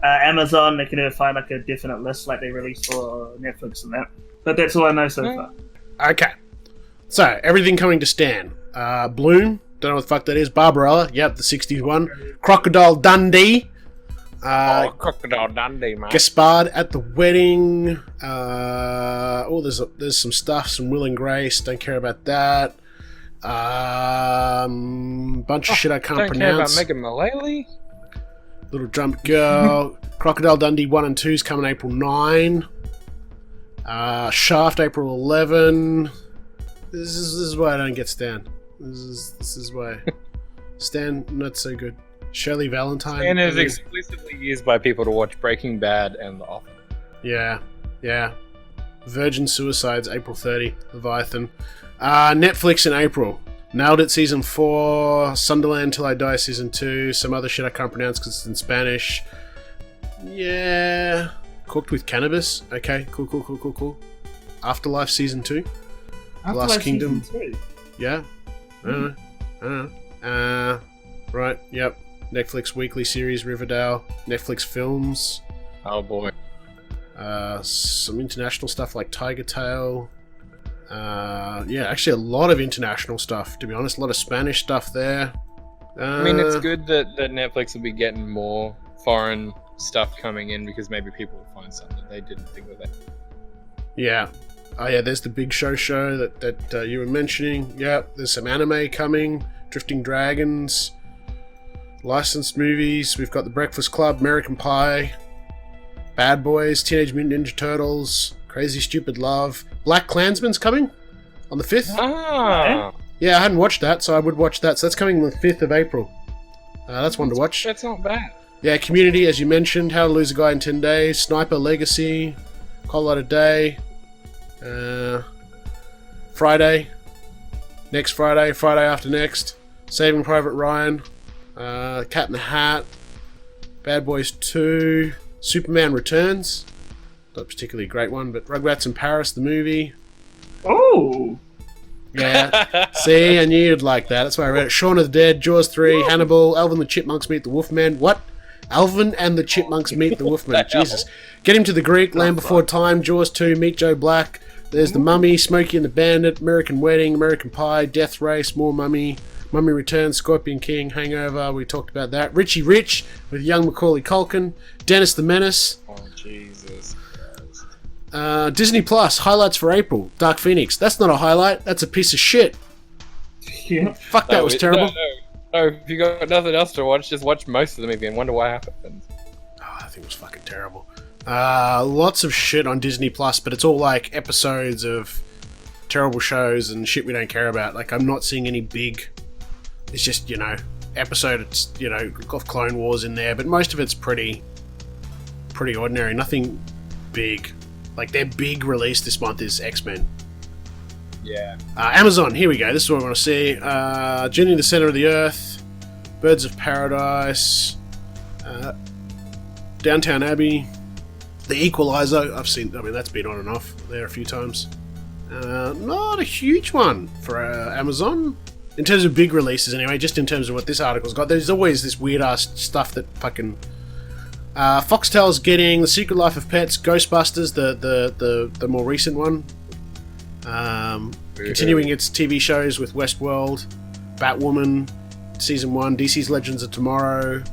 Amazon, they can never find like a definite list like they released for Netflix and that. But that's all I know so far. Okay. So, everything coming to Stan. Bloom, don't know what the fuck that is. Barbarella, yep, the 60s one. Crocodile Dundee. Crocodile Dundee, mate. Gaspard at the Wedding. There's some stuff, some Will and Grace. Don't care about that. Bunch of shit I can't pronounce. Don't care about Megan Mullally. Little Jump Girl. Crocodile Dundee 1 and 2 is coming April 9. Shaft April 11. This is why I don't get Stan. This is why. Stan, not so good. Shirley Valentine. Stan is exclusively used by people to watch Breaking Bad and The Office. Yeah. Virgin Suicides April 30. Leviathan. Netflix in April. Nailed It Season 4. Sunderland Till I Die Season 2. Some other shit I can't pronounce because it's in Spanish. Yeah. Cooked with Cannabis. Okay, cool. Afterlife Season 2. Last Kingdom. Season 2. Yeah. I don't know. Right, yep. Netflix weekly series Riverdale. Netflix films. Oh boy. Some international stuff like Tiger Tail. Actually a lot of international stuff, to be honest. A lot of Spanish stuff there. I mean, it's good that Netflix will be getting more foreign stuff coming in because maybe people will find something that they didn't think of that. Yeah. Oh yeah, there's the Big Show that you were mentioning. Yeah, there's some anime coming. Drifting Dragons. Licensed movies. We've got The Breakfast Club, American Pie, Bad Boys, Teenage Mutant Ninja Turtles, Crazy Stupid Love. Black Klansman's coming on the 5th. Ah! Yeah, I hadn't watched that, so I would watch that. So that's coming on the 5th of April. That's one to watch. That's not bad. Yeah, Community, as you mentioned, How to Lose a Guy in 10 Days, Sniper Legacy, Colorado Day, Friday, next Friday, Friday after next, Saving Private Ryan, Cat in the Hat, Bad Boys 2, Superman Returns, not particularly a great one, but Rugrats in Paris, the movie. Oh! Yeah, see, I knew you'd like that. That's why I read it. Shaun of the Dead, Jaws 3, Hannibal, Alvin the Chipmunks Meet the Wolfman. What? Alvin and the Chipmunks Meet the Wolfman. Jesus. Get Him to the Greek, Land Before Time, Jaws 2, Meet Joe Black. There's The Mummy, Smokey and the Bandit, American Wedding, American Pie, Death Race, more Mummy, Mummy Returns, Scorpion King, Hangover. We talked about that. Richie Rich with young Macaulay Culkin, Dennis the Menace. Oh, Jesus Christ. Disney Plus, highlights for April, Dark Phoenix. That's not a highlight, that's a piece of shit. Yeah. Fuck, that was terrible. No, if you got nothing else to watch, just watch most of the movie and wonder what happened. Oh, I think it was fucking terrible. Lots of shit on Disney Plus, but it's all like episodes of terrible shows and shit we don't care about. Like, I'm not seeing any big... It's just, episodes, of Clone Wars in there, but most of it's pretty ordinary. Nothing big. Like, their big release this month is X-Men. Yeah. Amazon, here we go. This is what I want to see. Journey to the Center of the Earth, Birds of Paradise, Downtown Abbey, The Equalizer. That's been on and off there a few times. Not a huge one for Amazon. In terms of big releases, anyway, just in terms of what this article's got, there's always this weird-ass stuff that fucking... Foxtel's getting The Secret Life of Pets, Ghostbusters, the more recent one. Continuing its TV shows with Westworld, Batwoman, Season 1, DC's Legends of Tomorrow,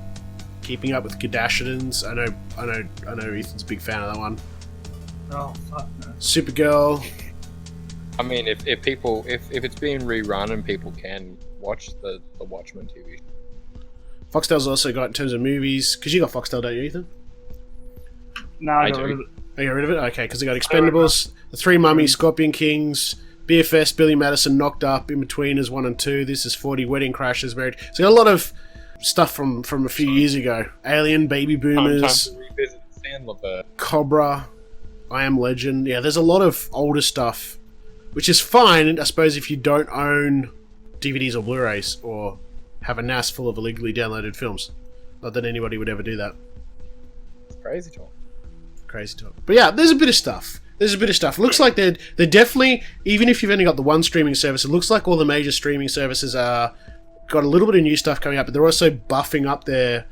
Keeping Up with Kardashians. I know Ethan's a big fan of that one. Oh, fuck no. Supergirl. I mean, if it's being rerun and people can watch the Watchmen TV. Foxtel's also got, in terms of movies, because you got Foxtel, don't you, Ethan? No, I got do. rid of it. Oh, you got rid of it? Okay, because they got Expendables, The Three Mummies, Scorpion Kings, BFS, Billy Madison, Knocked Up, In Betweeners 1 and 2, This Is 40, Wedding Crashers, Married. So got a lot of stuff from a few years ago. Alien, Baby Boomers, Time to revisit Sandler. Cobra, I Am Legend. Yeah, there's a lot of older stuff which is fine, I suppose, if you don't own DVDs or Blu-rays or have a NAS full of illegally downloaded films. Not that anybody would ever do that. It's crazy talk. Crazy talk. But yeah, there's a bit of stuff. It looks like they're definitely, even if you've only got the one streaming service, it looks like all the major streaming services are got a little bit of new stuff coming up, but they're also buffing up their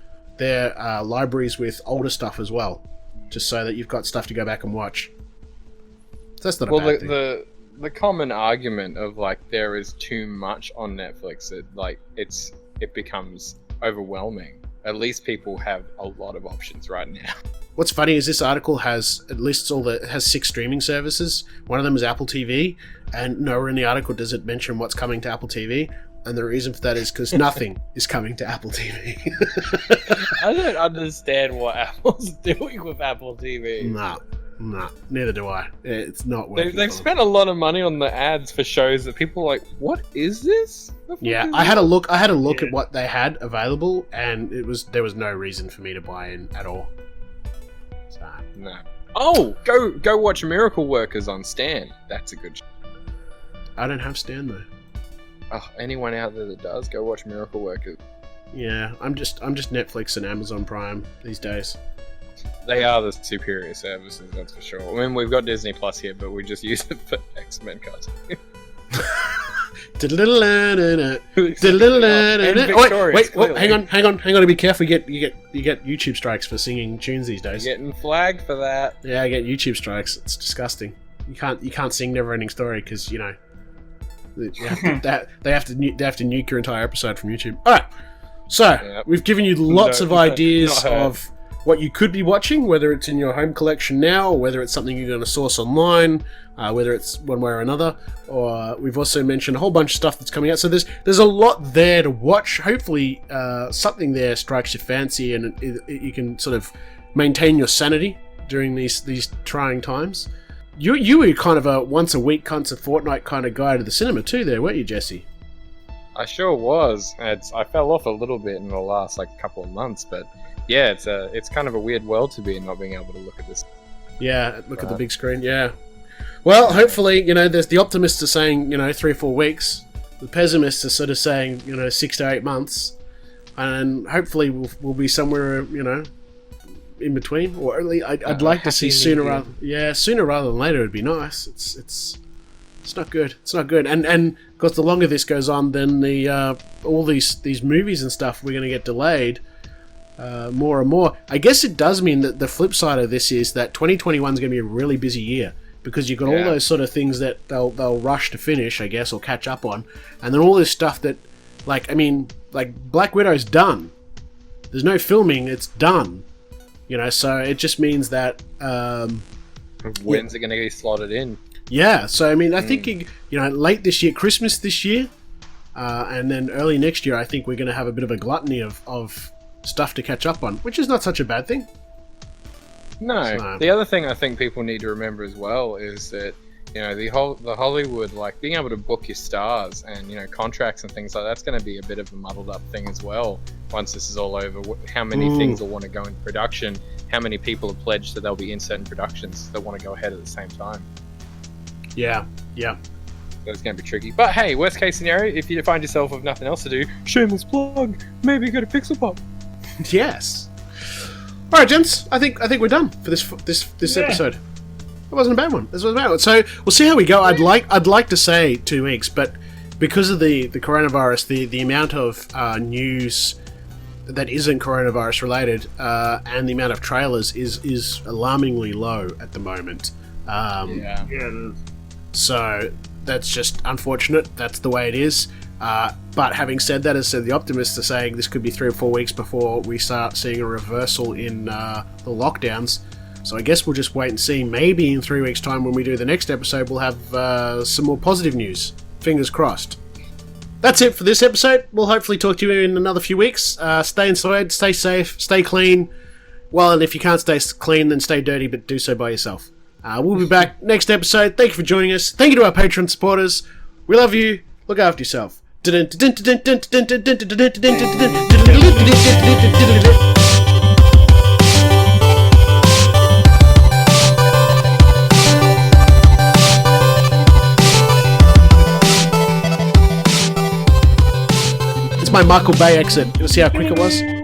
libraries with older stuff as well, just so that you've got stuff to go back and watch. So that's not a bad thing. The common argument of like there is too much on Netflix, it becomes overwhelming. At least people have a lot of options right now. What's funny is this article has 6 streaming services. One of them is Apple TV, and nowhere in the article does it mention what's coming to Apple TV. And the reason for that is because nothing is coming to Apple TV. I don't understand what Apple's doing with Apple TV. Nah, neither do I. It's not working. They've spent a lot of money on the ads for shows that people are like, what is this? Yeah, I had a look at what they had available, and there was no reason for me to buy in at all. So no. Oh, go watch Miracle Workers on Stan. That's a good show. I don't have Stan though. Oh, anyone out there that does, go watch Miracle Workers. Yeah, I'm just Netflix and Amazon Prime these days. They are the superior services, that's for sure. I mean, we've got Disney Plus here, but we just use it for X-Men cards. Wait, hang on, be careful. You get YouTube strikes for singing tunes these days. You're getting flagged for that. Yeah, I get YouTube strikes. It's disgusting. You can't sing Neverending Story because they have to nuke your entire episode from YouTube. All right, so we've given you lots of ideas of what you could be watching, whether it's in your home collection now, or whether it's something you're going to source online, whether it's one way or another. Or we've also mentioned a whole bunch of stuff that's coming out. So there's a lot there to watch. Hopefully, something there strikes your fancy, and you can sort of maintain your sanity during these trying times. You were kind of a once a week, once a fortnight kind of guy to the cinema too, there, weren't you, Jesse? I sure was. I fell off a little bit in the last couple of months, but yeah, it's kind of a weird world to be in, not being able to look at this. Yeah, look at the big screen. Yeah. Well, hopefully, there's the optimists are saying 3 or 4 weeks. The pessimists are sort of saying 6 to 8 months, and hopefully we'll be somewhere in between. Or at least I'd like to see sooner rather than later. Would be nice. It's not good. It's not good. And because the longer this goes on, then the all these movies and stuff we're going to get delayed. More and more. I guess it does mean that the flip side of this is that 2021 is going to be a really busy year because you've got all those sort of things that they'll rush to finish, I guess, or catch up on, and then all this stuff that, like Black Widow's done. There's no filming; it's done. So it just means that when's it going to get slotted in? Yeah. So I think late this year, Christmas this year, and then early next year, I think we're going to have a bit of a gluttony of stuff to catch up on, which is not such a bad thing. No. So, the other thing I think people need to remember as well is that the Hollywood, being able to book your stars and contracts and things like that's going to be a bit of a muddled up thing as well once this is all over. How many things will want to go into production? How many people have pledged that they'll be in certain productions that want to go ahead at the same time? Yeah. So it's going to be tricky. But hey, worst case scenario, if you find yourself with nothing else to do, shameless plug, maybe go to Pixel Pop. Yes. All right, gents. I think we're done for this episode. It wasn't a bad one. This was a bad one. So we'll see how we go. I'd like to say 2 weeks, but because of the coronavirus, the amount of news that isn't coronavirus related and the amount of trailers is alarmingly low at the moment. Yeah, it is. So that's just unfortunate. That's the way it is. But having said that, as said, the optimists are saying this could be 3 or 4 weeks before we start seeing a reversal in the lockdowns. So I guess we'll just wait and see. Maybe in 3 weeks' time when we do the next episode, we'll have some more positive news. Fingers crossed. That's it for this episode. We'll hopefully talk to you in another few weeks. Stay inside, stay safe, stay clean. Well, and if you can't stay clean, then stay dirty, but do so by yourself. We'll be back next episode. Thank you for joining us. Thank you to our Patreon supporters. We love you. Look after yourself. Michael Bay exit. You'll see how quick it was.